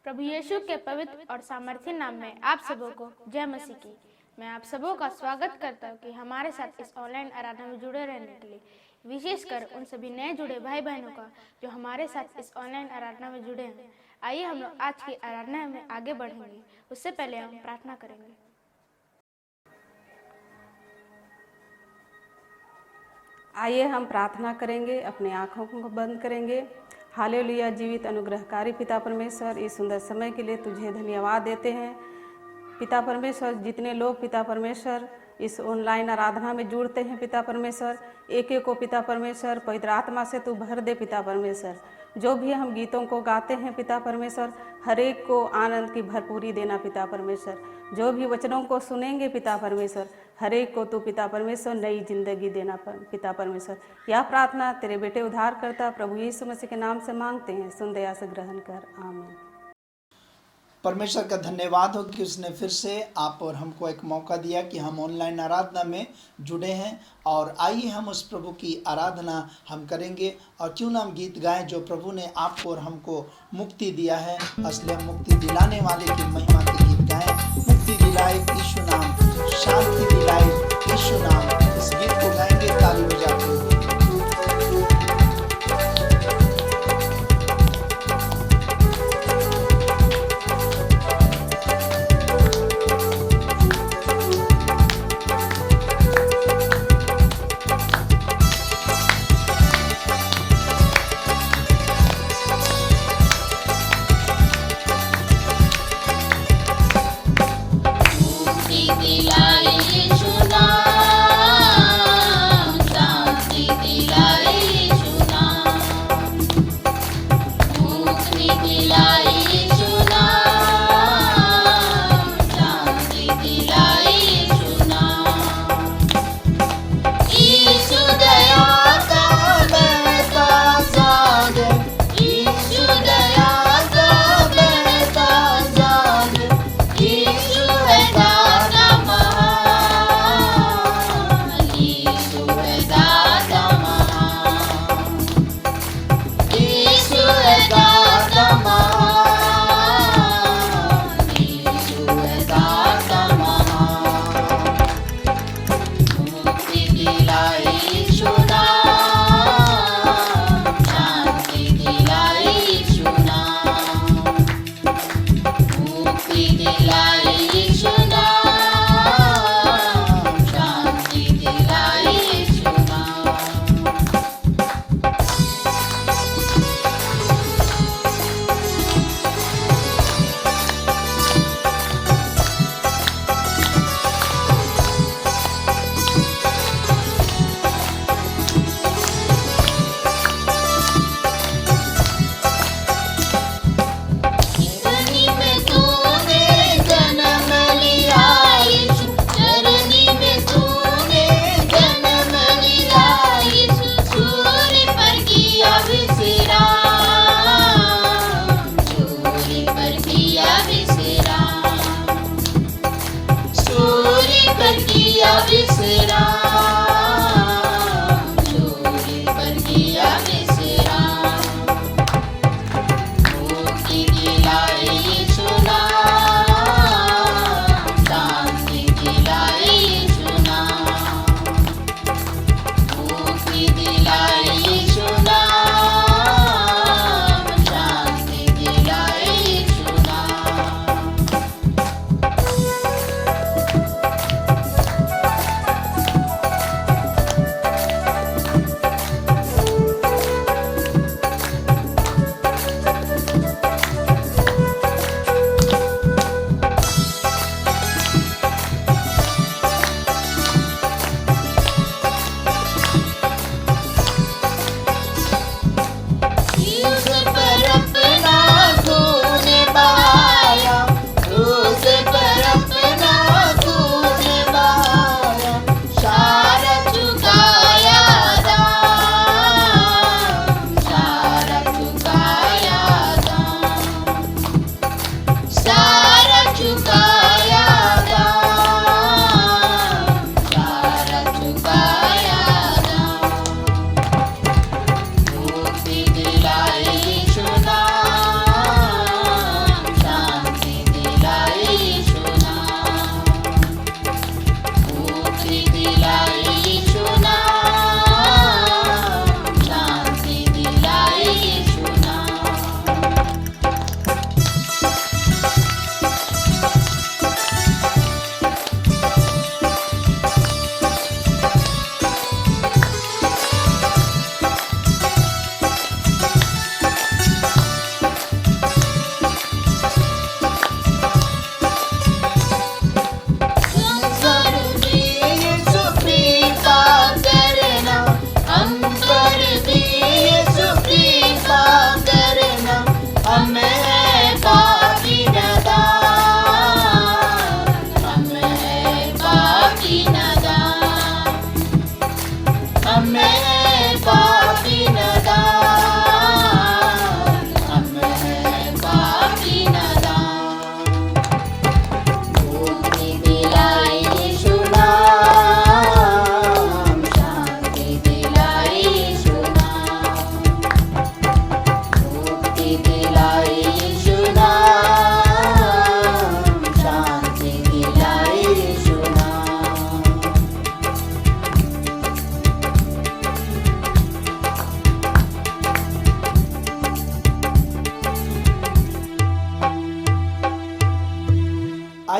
प्रभु यीशु के पवित्र और सामर्थ्य नाम में आप सबों को जय मसीह की। मैं आप सबों का स्वागत करता हूँ कि हमारे साथ इस ऑनलाइन आराधना में जुड़े रहने के लिए, विशेषकर उन सभी नए जुड़े भाई बहनों का जो हमारे साथ इस ऑनलाइन आराधना में जुड़े हैं। आइए हम लोग आज की आराधना में आगे बढ़ेंगे। उससे पहले हम प्रार्थना करेंगे। आइए हम प्रार्थना करेंगे, अपने आँखों को बंद करेंगे। हालेलुया। जीवित अनुग्रहकारी पिता परमेश्वर, इस सुंदर समय के लिए तुझे धन्यवाद देते हैं। पिता परमेश्वर, जितने लोग पिता परमेश्वर इस ऑनलाइन आराधना में जुड़ते हैं पिता परमेश्वर, एक एक को पिता परमेश्वर पवित्र आत्मा से तू भर दे पिता परमेश्वर। जो भी हम गीतों को गाते हैं पिता परमेश्वर, हर एक को आनंद की भरपूरी देना पिता परमेश्वर। जो भी वचनों को सुनेंगे पिता परमेश्वर, हर एक को तू पिता परमेश्वर नई जिंदगी देना पिता परमेश्वर। यह प्रार्थना तेरे बेटे उद्धार करता प्रभु यीशु मसीह के नाम से मांगते हैं, सुन दया से ग्रहण कर, आमीन। परमेश्वर का धन्यवाद हो कि उसने फिर से आप और हमको एक मौका दिया कि हम ऑनलाइन आराधना में जुड़े हैं। और आइए हम उस प्रभु की आराधना हम करेंगे और क्यों ना हम गीत गाएं जो प्रभु ने आपको और हमको मुक्ति दिया है। असली मुक्ति दिलाने वाले की महिमा के गीत गाएं। मुक्ति दिलाए यीशु नाम, शांति दिलाए यीशु नाम, इस गीत को गाएंगे ताली बजाते हुए। दिलाए यीशु नाम, शांति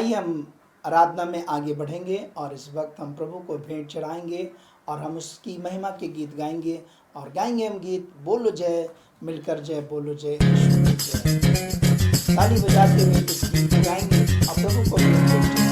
आइए हम आराधना में आगे बढ़ेंगे और इस वक्त हम प्रभु को भेंट चढ़ाएंगे और हम उसकी महिमा के गीत गाएंगे और गाएंगे हम गीत बोलो जय, मिलकर जय बोलो जय, यीशु की जय। ताली बजाते हुए इस गीत को गाएंगे और प्रभु को भेंट चढ़ाएंगे।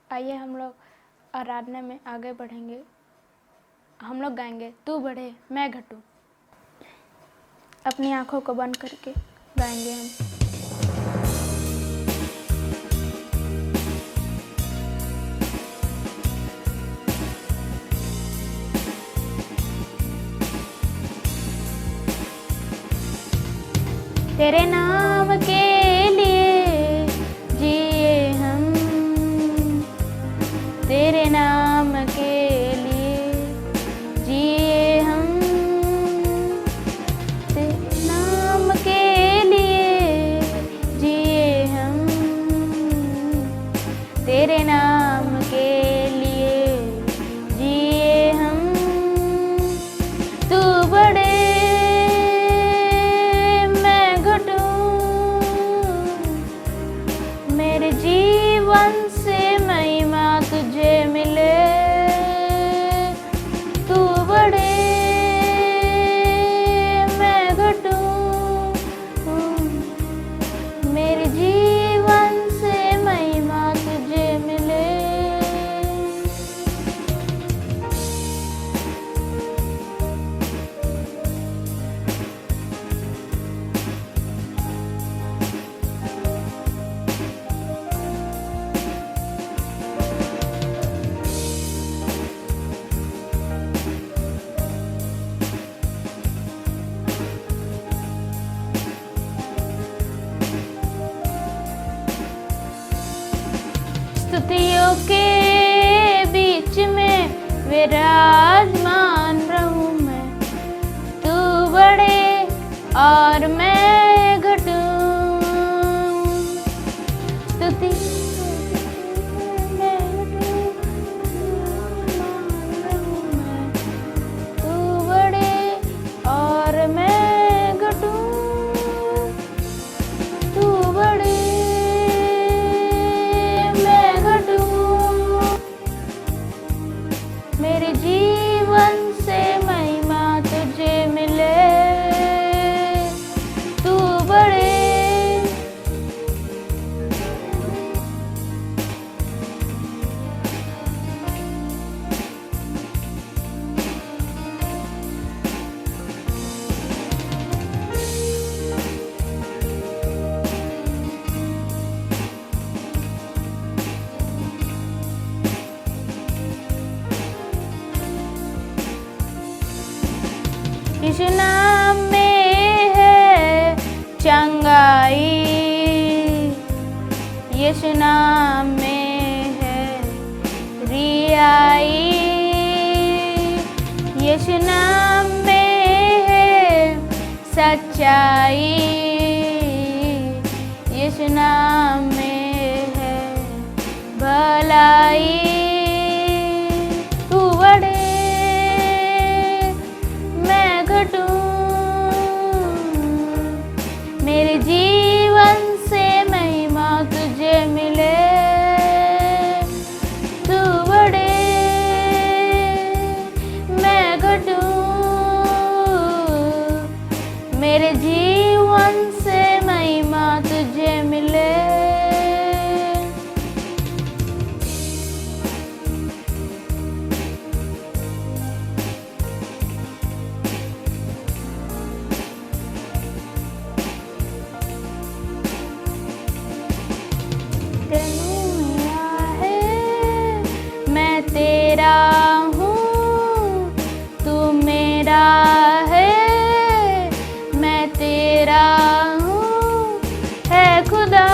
आइए हम लोग आराधना में आगे बढ़ेंगे। हम लोग गाएंगे तू बढ़े मैं घटूं। अपनी आंखों को बंद करके गाएंगे हम। तेरे नाम के लिए जिए हम, तेरे नाम के लिए जिए हम, तेरे नाम के लिए जिए हम, तेरे नाम के लिए जिए हम। तू बड़े मैं घटूं, स्तुतियों के बीच में विराजमान रहूं मैं, तू बढ़े और मैं घटूं। स्तुति मैं घटूं, रहूं मैं, तू बढ़े और मैं घटूं, तू बढ़े मैं घटूं। मेरे जीवन से महिमा तुझे मिले, तू बढ़े। यीशु नाम में है चंगाई, यीशु नाम में है रियाई, यीशु नाम में है सच्चाई, यीशु नाम में है भलाई। तू बढ़े मैं घटूं, मेरे जीवन से महिमा तुझे मिले, तू बढ़े मैं घटूं, मेरे जीवन से महिमा तुझे मिले। मैं तेरा हूँ, तू मेरा है, मैं तेरा हूँ, है खुदा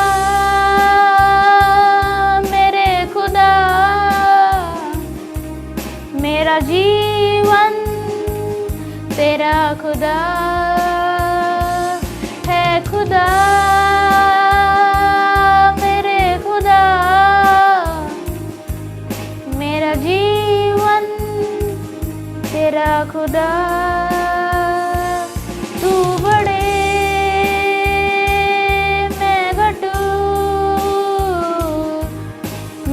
मेरे खुदा। मेरा जीवन तेरा खुदा है, खुदा मेरे खुदा। मेरा जीवन तेरा खुदा, तू बढ़े मैं घटूं,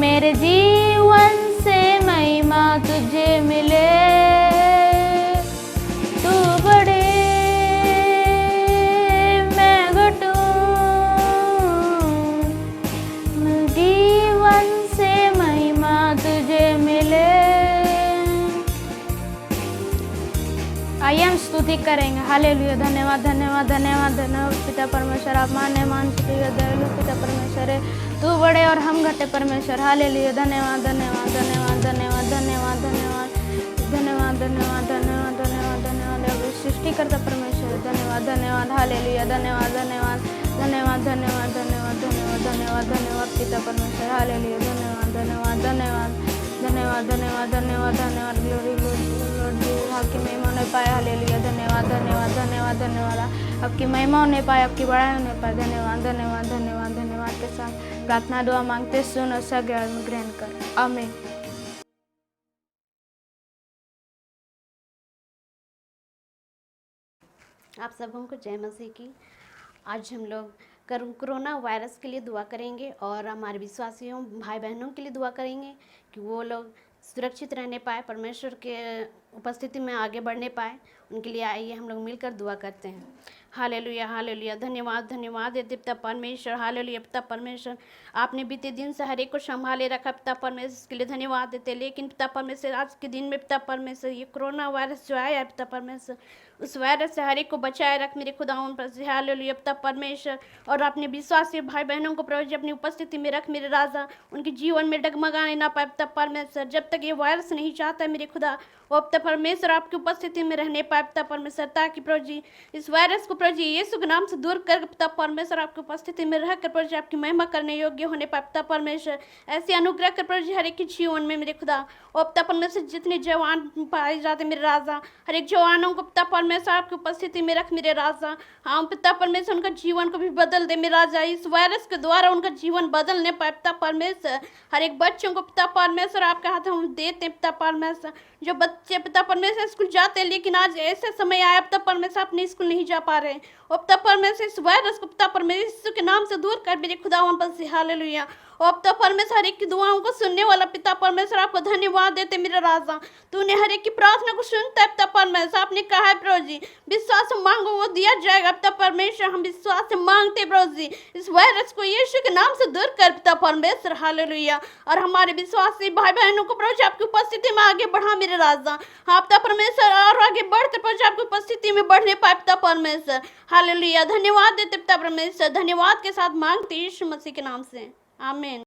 मेरे जीवन से महिमा तुझे मिले, तू बढ़े मैं घटूं, जीवन से महिमा तुझे मिले। आइए हम स्तुति करेंगे। हालेलुया। धन्यवाद धन्यवाद धन्यवाद धन्यवाद पिता परमेश्वर, आप मान्य मान दयालु पिता परमेश्वर है, तू बड़े और हम घटे परमेश्वर। हालेलुया। धन्यवाद धन्यवाद धन्यवाद धन्यवाद धन्यवाद धन्यवाद धन्यवाद धन्यवाद धन्यवाद धन्यवाद धन्यवाद सृष्टिकर्ता परमेश्वर, धन्यवाद धन्यवाद। हालेलुया। धन्यवाद धन्यवाद धन्यवाद धन्यवाद धन्यवाद धन्यवाद धन्यवाद धन्यवाद पिता परमेश्वर। हालेलुया। धन्यवाद धन्यवाद धन्यवाद धन्यवाद धन्यवाद धन्यवाद धन्यवाद ग्लोरी ग्लोरी लॉर्ड जी, आपकी महिमा होने पाए। हालेलुया। धन्यवाद धन्यवाद धन्यवाद धन्यवाद, आपकी महिमा होने पाए, आपकी बड़ाई होने पाए। धन्यवाद धन्यवाद धन्यवाद धन्यवाद के साथ प्रार्थना दुआ मांगते सुन और सज्ञान में ग्रहण कर। आमीन। आप सबों को जय मसीह की। आज हम लोग कोरोना वायरस के लिए दुआ करेंगे और हमारे विश्वासियों भाई बहनों के लिए दुआ करेंगे कि वो लोग सुरक्षित रहने पाए, परमेश्वर के उपस्थिति में आगे बढ़ने पाए। उनके लिए आइए हम लोग मिलकर दुआ करते हैं। Hallelujah hallelujah. धन्यवाद धन्यवाद है पिता परमेश्वर। हालेलुया पिता परमेश्वर, आपने बीते दिन से हर एक को संभाले रखा पिता परमेश्वर, इसके लिए धन्यवाद देते। लेकिन पिता परमेश्वर आज के दिन में पिता परमेश्वर ये कोरोना वायरस जो आया है पिता परमेश्वर, उस वायरस से हर एक को बचाए रख मेरे खुदावन पर। हालेलुया पिता परमेश्वर, और अपने विश्वासी भाई बहनों को प्रभु जी अपनी उपस्थिति में रख मेरे राजा, उनके जीवन में डगमगाने ना पाए पिता परमेश्वर। जब तक ये वायरस नहीं चाहता मेरे खुदा, वो पिता परमेश्वर आपकी उपस्थिति में रहने पाए पिता परमेश्वर, ताकि प्रभु जी इस वायरस को प्रभु जी यीशु के नाम से दूर कर पिता परमेश्वर आपकी उपस्थिति में रहकर प्रभु जी आपकी महिमा करने योग्य होने पाए पिता परमेश्वर। ऐसे अनुग्रह कर प्रभु जी हर एक के जीवन में मेरे खुदा। और पिता परमेश्वर जितने जवान पाए जाते मेरे राजा, हर एक जवानों को पिता परमेश्वर आपकी उपस्थिति में रख मेरे राजा। हाँ पिता परमेश्वर उनका जीवन को भी बदल दे मेरे राजा। इस वायरस के द्वारा उनका जीवन बदलने पाए पिता परमेश्वर। हर एक बच्चों को पिता परमेश्वर आपके हाथ में देते पिता परमेश्वर। जो बच्चे पिता परमेश्वर स्कूल जाते हैं लेकिन आज ऐसे समय आया पिता परमेश्वर अपने स्कूल नहीं जा पा रहे हैं। और पिता परमेश्वर इस वायरस को पिता परमेश्वर के नाम से दूर कर मेरे खुदा पर से हालेलुया। और पिता परमेश्वर हर एक की दुआओं को सुनने वाला पिता परमेश्वर आपको धन्यवाद देते मेरे राजा। तूने हर एक की प्रार्थना को सुनता है पिता परमेश्वर। आपने कहा है प्रभु जी विश्वास से मांगो वो दिया जाएगा पिता परमेश्वर। हम विश्वास से मांगते प्रभु जी इस वायरस को यीशु के नाम से दूर कर पिता परमेश्वर हालेलुया। और हमारे विश्वासी भाई बहनों को प्रभु जी आपकी उपस्थिति में आगे बढ़ा मेरे राजा। हाँ पिता परमेश्वर और आगे बढ़कर प्रभु जी आपकी उपस्थिति में बढ़ने पाए पिता परमेश्वर हालेलुया। धन्यवाद देते पिता परमेश्वर। धन्यवाद के साथ मांगते यीशु मसीह के नाम से आमीन।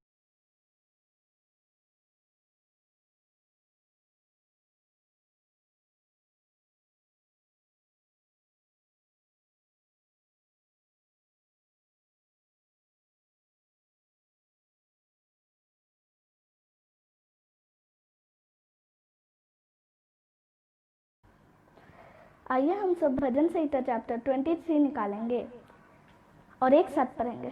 आइए हम सब भजन संहिता चैप्टर 23 निकालेंगे और एक साथ पढ़ेंगे।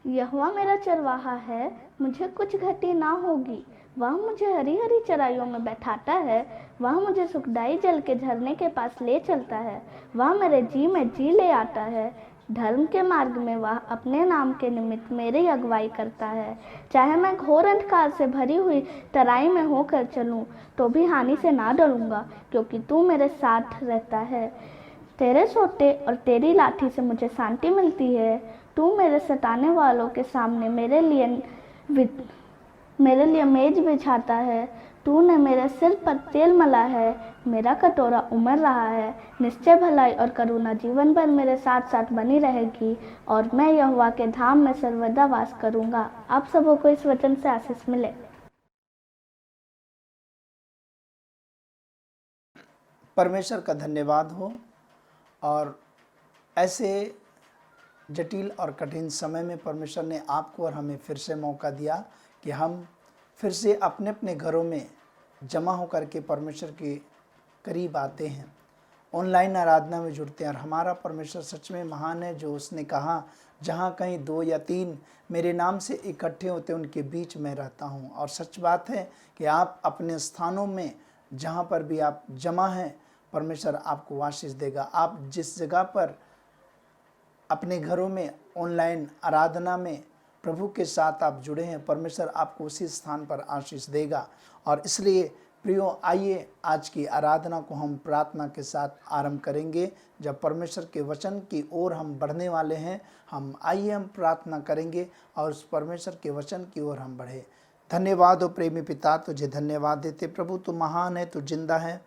यहोवा मेरा चरवाहा है, मुझे कुछ घटी ना होगी। वह मुझे हरी हरी चराइयों में बैठाता है, वह मुझे सुखदाई जल के झरने के पास ले चलता है। वह मेरे जी में जी ले आता है, धर्म के मार्ग में वह अपने नाम के निमित्त मेरी अगुवाई करता है। चाहे मैं घोर अंधकार से भरी हुई तराई में होकर चलूं, तो भी हानि से ना डरूंगा, क्योंकि तू मेरे साथ रहता है। तेरे सोटे और तेरी लाठी से मुझे शांति मिलती है। तू मेरे सताने वालों के सामने मेरे लिए मेज बिछाता है। तूने मेरे सिर पर तेल मला है, मेरा कटोरा उमड़ रहा है। निश्चय भलाई और करुणा जीवन भर मेरे साथ साथ बनी रहेगी, और मैं यहोवा के धाम में सर्वदा वास करूंगा। आप सबों को इस वचन से आशीष मिले। परमेश्वर का धन्यवाद हो। और ऐसे जटिल और कठिन समय में परमेश्वर ने आपको और हमें फिर से मौका दिया कि हम फिर से अपने अपने घरों में जमा होकर के परमेश्वर के करीब आते हैं, ऑनलाइन आराधना में जुड़ते हैं। और हमारा परमेश्वर सच में महान है, जो उसने कहा जहाँ कहीं 2 या 3 मेरे नाम से इकट्ठे होते उनके बीच में रहता हूँ। और सच बात है कि आप अपने स्थानों में जहाँ पर भी आप जमा हैं, परमेश्वर आपको आशीष देगा। आप जिस जगह पर अपने घरों में ऑनलाइन आराधना में प्रभु के साथ आप जुड़े हैं, परमेश्वर आपको उसी स्थान पर आशीष देगा। और इसलिए प्रियो, आइए आज की आराधना को हम प्रार्थना के साथ आरंभ करेंगे। जब परमेश्वर के वचन की ओर हम बढ़ने वाले हैं, आइए हम प्रार्थना करेंगे और उस परमेश्वर के वचन की ओर हम बढ़े। धन्यवाद हो प्रेमी पिता, तुझे धन्यवाद देते प्रभु। तू महान है, तू जिंदा है।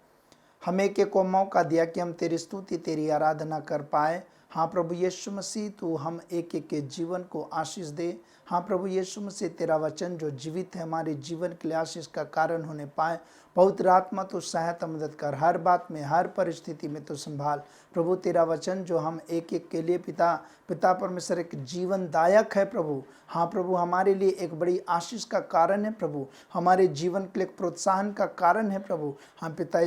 हमें एक को मौका दिया कि हम तेरी स्तुति तेरी आराधना कर पाए। हाँ प्रभु यीशु मसीह, तू हम एक एक के जीवन को आशीष दे। हाँ प्रभु यीशु मसीह, तेरा वचन जो जीवित है हमारे जीवन के लिए आशीष का कारण होने पाए। पवित्र आत्मा तू सहायता मदद कर, हर बात में हर परिस्थिति में तू संभाल। प्रभु तेरा वचन जो हम एक एक के लिए पिता परमेश्वर एक जीवनदायक है प्रभु। हाँ प्रभु, हमारे लिए एक बड़ी आशीष का कारण है प्रभु, हमारे जीवन के लिए एक प्रोत्साहन का कारण है प्रभु। हम पिता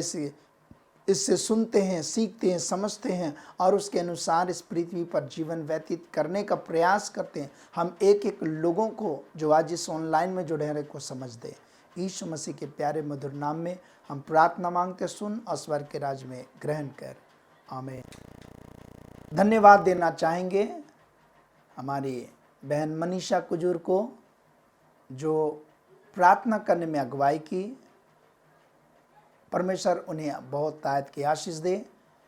इससे सुनते हैं, सीखते हैं, समझते हैं और उसके अनुसार इस पृथ्वी पर जीवन व्यतीत करने का प्रयास करते हैं। हम एक एक लोगों को जो आज इस ऑनलाइन में जुड़े हैं को समझ दे। यीशु मसीह के प्यारे मधुर नाम में हम प्रार्थना मांगते, सुन और स्वर्ग के राज में ग्रहण कर, आमीन। धन्यवाद देना चाहेंगे हमारी बहन मनीषा कुजूर को, जो प्रार्थना करने में अगुवाई की। परमेश्वर उन्हें बहुत तायत की आशीष दे।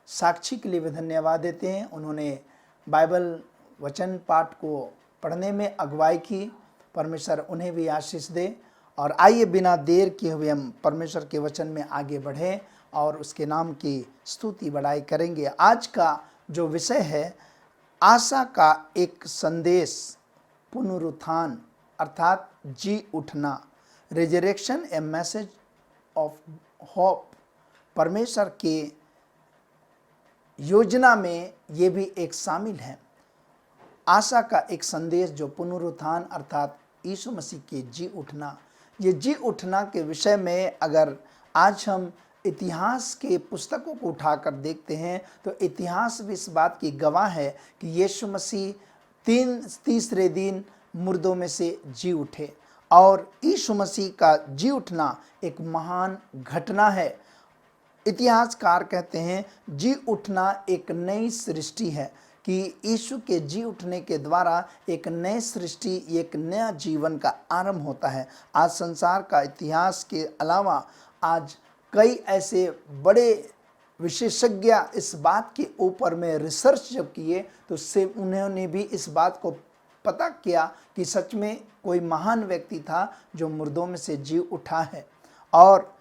साक्षी के लिए भी धन्यवाद देते हैं, उन्होंने बाइबल वचन पाठ को पढ़ने में अगुवाई की। परमेश्वर उन्हें भी आशीष दे। और आइए बिना देर किए हुए हम परमेश्वर के वचन में आगे बढ़ें और उसके नाम की स्तुति बढ़ाई करेंगे। आज का जो विषय है, आशा का एक संदेश, पुनरुत्थान अर्थात जी उठना, resurrection A message of hope. परमेश्वर के योजना में ये भी एक शामिल है। आशा का एक संदेश जो पुनरुत्थान अर्थात यीशु मसीह के जी उठना, ये जी उठना के विषय में अगर आज हम इतिहास के पुस्तकों को उठाकर देखते हैं तो इतिहास भी इस बात की गवाह है कि यीशु मसीह तीसरे दिन मुर्दों में से जी उठे और यीशु मसीह का जी उठना एक महान घटना है। इतिहासकार कहते हैं जी उठना एक नई सृष्टि है कि यीशु के जी उठने के द्वारा एक नई सृष्टि, एक नया जीवन का आरंभ होता है। आज संसार का इतिहास के अलावा आज कई ऐसे बड़े विशेषज्ञ इस बात के ऊपर में रिसर्च जब किए तो उससे उन्होंने भी इस बात को पता किया कि सच में कोई महान व्यक्ति था जो मुर्दों में से जी उठा है। और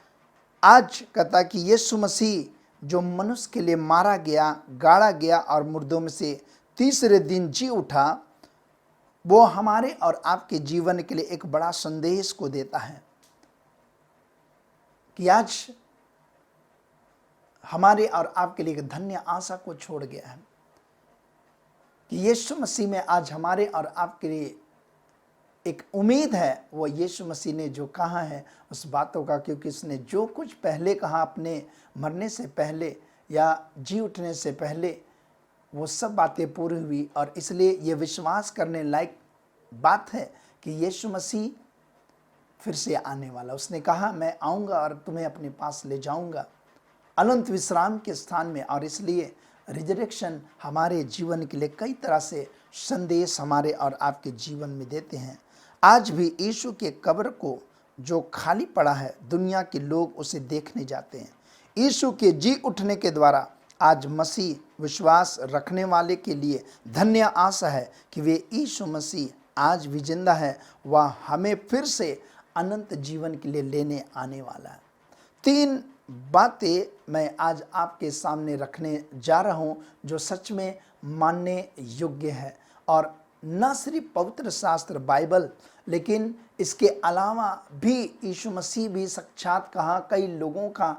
आज कहता कि यीशु मसीह जो मनुष्य के लिए मारा गया, गाड़ा गया और मुर्दों में से तीसरे दिन जी उठा, वो हमारे और आपके जीवन के लिए एक बड़ा संदेश को देता है कि आज हमारे और आपके लिए एक धन्य आशा को छोड़ गया है कि यीशु मसीह में आज हमारे और आपके लिए एक उम्मीद है। वो यीशु मसीह ने जो कहा है उस बातों का, क्योंकि उसने जो कुछ पहले कहा अपने मरने से पहले या जी उठने से पहले, वो सब बातें पूरी हुई। और इसलिए ये विश्वास करने लायक बात है कि यीशु मसीह फिर से आने वाला। उसने कहा मैं आऊँगा और तुम्हें अपने पास ले जाऊँगा अनंत विश्राम के स्थान में। और इसलिए रिजरेक्शन हमारे जीवन के लिए कई तरह से संदेश हमारे और आपके जीवन में देते हैं। आज भी यीशु के कब्र को जो खाली पड़ा है, दुनिया के लोग उसे देखने जाते हैं। यीशु के जी उठने के द्वारा आज मसीह विश्वास रखने वाले के लिए धन्य आशा है कि वे यीशु मसीह आज भी जिंदा है, वह हमें फिर से अनंत जीवन के लिए लेने आने वाला है। 3 बातें मैं आज आपके सामने रखने जा रहा हूं जो सच में मानने योग्य है, और न सिर्फ पवित्र शास्त्र बाइबल, लेकिन इसके अलावा भी यीशु मसीह भी साक्षात कहा कई लोगों का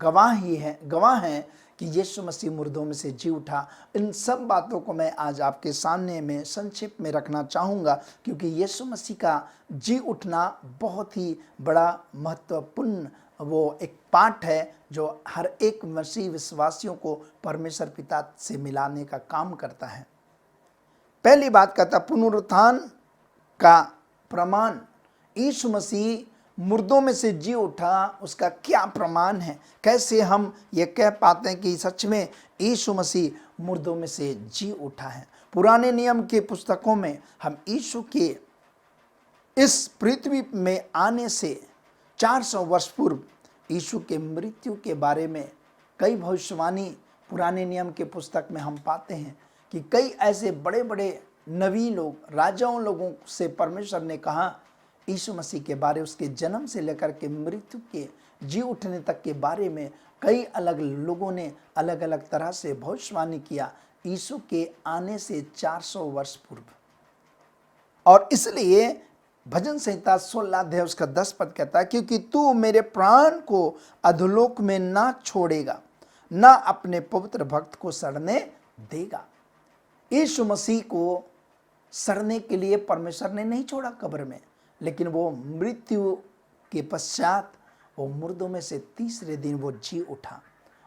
गवाह है कि यीशु मसीह मुर्दों में से जी उठा। इन सब बातों को मैं आज आपके सामने में संक्षिप्त में रखना चाहूँगा, क्योंकि यीशु मसीह का जी उठना बहुत ही बड़ा महत्वपूर्ण वो एक पाठ है जो हर एक मसीह विश्वासियों को परमेश्वर पिता से मिलाने का काम करता है। पहली बात कहता पुनरुत्थान का प्रमाण, यीशु मसीह मुर्दों में से जी उठा, उसका क्या प्रमाण है? कैसे हम ये कह पाते हैं कि सच में यीशु मसीह मुर्दों में से जी उठा है? पुराने नियम के पुस्तकों में हम यीशु के इस पृथ्वी में आने से 400 वर्ष पूर्व यीशु के मृत्यु के बारे में कई भविष्यवाणी पुराने नियम के पुस्तक में हम पाते हैं कि कई ऐसे बड़े बड़े नबी लोग, राजाओं लोगों से परमेश्वर ने कहा यीशु मसीह के बारे, उसके जन्म से लेकर के मृत्यु के जी उठने तक के बारे में कई अलग लोगों ने अलग अलग तरह से भविष्यवाणी किया यीशु के आने से 400 वर्ष पूर्व। और इसलिए भजन संहिता 16 अध्याय उसका 10 पद कहता है, क्योंकि तू मेरे प्राण को अधोलोक में ना छोड़ेगा, ना अपने पवित्र भक्त को सड़ने देगा। यीशु मसीह को सड़ने के लिए परमेश्वर ने नहीं छोड़ा कब्र में, लेकिन वो मृत्यु के पश्चात वो मुर्दों में से तीसरे दिन वो जी उठा,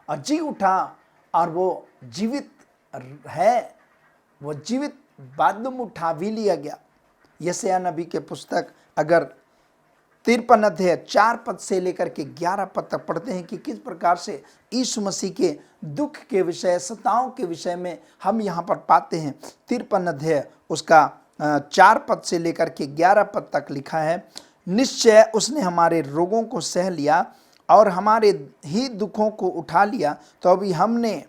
और जी उठा और वो जीवित है, वो जीवित बाद में उठा भी लिया गया। यशायाह नबी के पुस्तक अगर 53 अध्याय 4 पद से लेकर के 11 पद तक पढ़ते हैं कि किस प्रकार से यीशु मसीह के दुख के विषय, सताओं के विषय में हम यहाँ पर पाते हैं। 53 अध्याय उसका 4 पद से लेकर के 11 पद तक लिखा है, निश्चय उसने हमारे रोगों को सह लिया और हमारे ही दुखों को उठा लिया, तो अभी हमने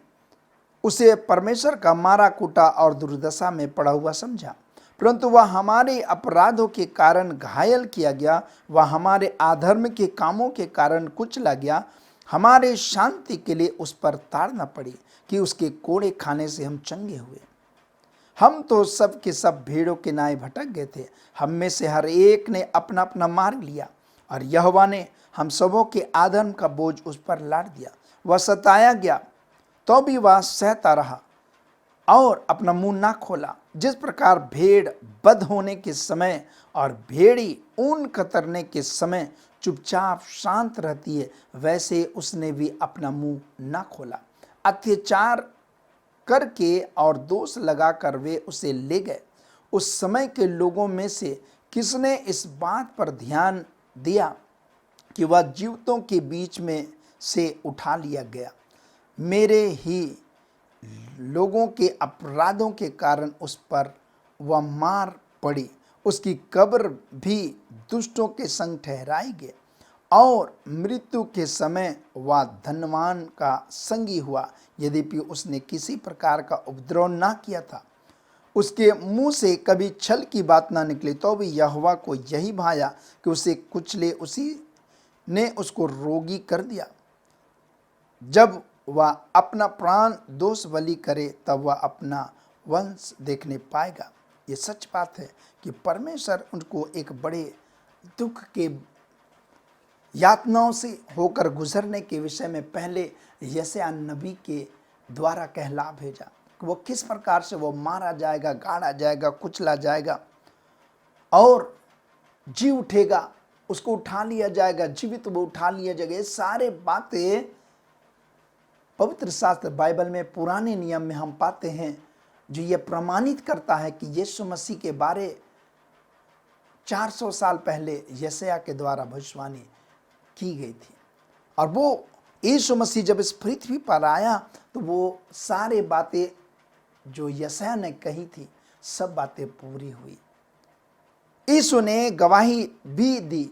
उसे परमेश्वर का मारा कूटा और दुर्दशा में पड़ा हुआ समझा। परंतु वह हमारे अपराधों के कारण घायल किया गया, वह हमारे अधर्म के कामों के कारण कुचला गया। हमारे शांति के लिए उस पर ताड़ न पड़ी कि उसके कोड़े खाने से हम चंगे हुए। हम तो सब के सब भेड़ों के नाए भटक गए थे, हम में से हर एक ने अपना अपना मार्ग लिया, और यहोवा ने हम सबों के अधर्म का बोझ उस पर लाद दिया। वह सताया गया तो भी वह सहता रहा और अपना मुंह ना खोला। जिस प्रकार भेड़ बध होने के समय और भेड़ी ऊन कतरने के समय चुपचाप शांत रहती है, वैसे उसने भी अपना मुंह ना खोला। अत्याचार करके और दोष लगाकर वे उसे ले गए। उस समय के लोगों में से किसने इस बात पर ध्यान दिया कि वह जीवितों के बीच में से उठा लिया गया? मेरे ही लोगों के अपराधों के कारण उस पर वह मार पड़ी। उसकी कब्र भी दुष्टों के संग ठहराई गई और मृत्यु के समय वह धनवान का संगी हुआ। यद्यपि उसने किसी प्रकार का उपद्रव ना किया था, उसके मुंह से कभी छल की बात ना निकली, तो भी यहोवा को यही भाया कि उसे कुचले। उसी ने उसको रोगी कर दिया। जब वह अपना प्राण दोष बलि करे, तब वह अपना वंश देखने पाएगा। ये सच बात है कि परमेश्वर उनको एक बड़े दुख के यातनाओं से होकर गुजरने के विषय में पहले यशायाह नबी के द्वारा कहला भेजा कि वो किस प्रकार से वो मारा जाएगा, गाड़ा जाएगा, कुचला जाएगा और जी उठेगा, उसको उठा लिया जाएगा, जीवित वो उठा लिया जाएगा। ये सारे बातें पवित्र शास्त्र बाइबल में पुराने नियम में हम पाते हैं, जो ये प्रमाणित करता है कि यीशु मसीह के बारे 400 साल पहले यशायाह के द्वारा भविष्यवाणी की गई थी। और वो यीशु मसीह जब इस पृथ्वी पर आया तो वो सारे बातें जो यशायाह ने कही थी, सब बातें पूरी हुई। यीशु ने गवाही भी दी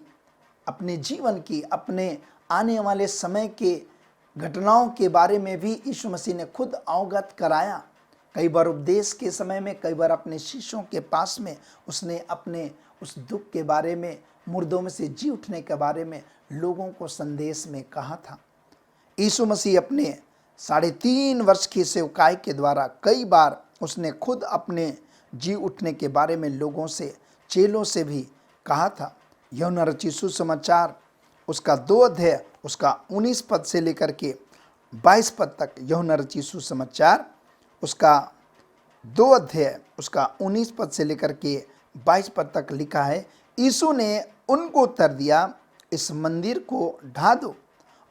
अपने जीवन की, अपने आने वाले समय के घटनाओं के बारे में भी यीशु मसीह ने खुद अवगत कराया। कई बार उपदेश के समय में, कई बार अपने शिष्यों के पास में उसने अपने उस दुख के बारे में, मुर्दों में से जी उठने के बारे में लोगों को संदेश में कहा था। यीशु मसीह अपने 3.5 वर्ष की सेवकाई के द्वारा कई बार उसने खुद अपने जी उठने के बारे में लोगों से, चेलों से भी कहा था। यूहन्ना रचित सुसमाचार उसका 2 अध्याय उसका 19 पद से लेकर के 22 पद तक, यूहन्ना रचित सुसमाचार उसका 2 अध्याय उसका 19 पद से लेकर के 22 पद तक लिखा है। यीशु ने उनको उत्तर दिया, इस मंदिर को ढा दो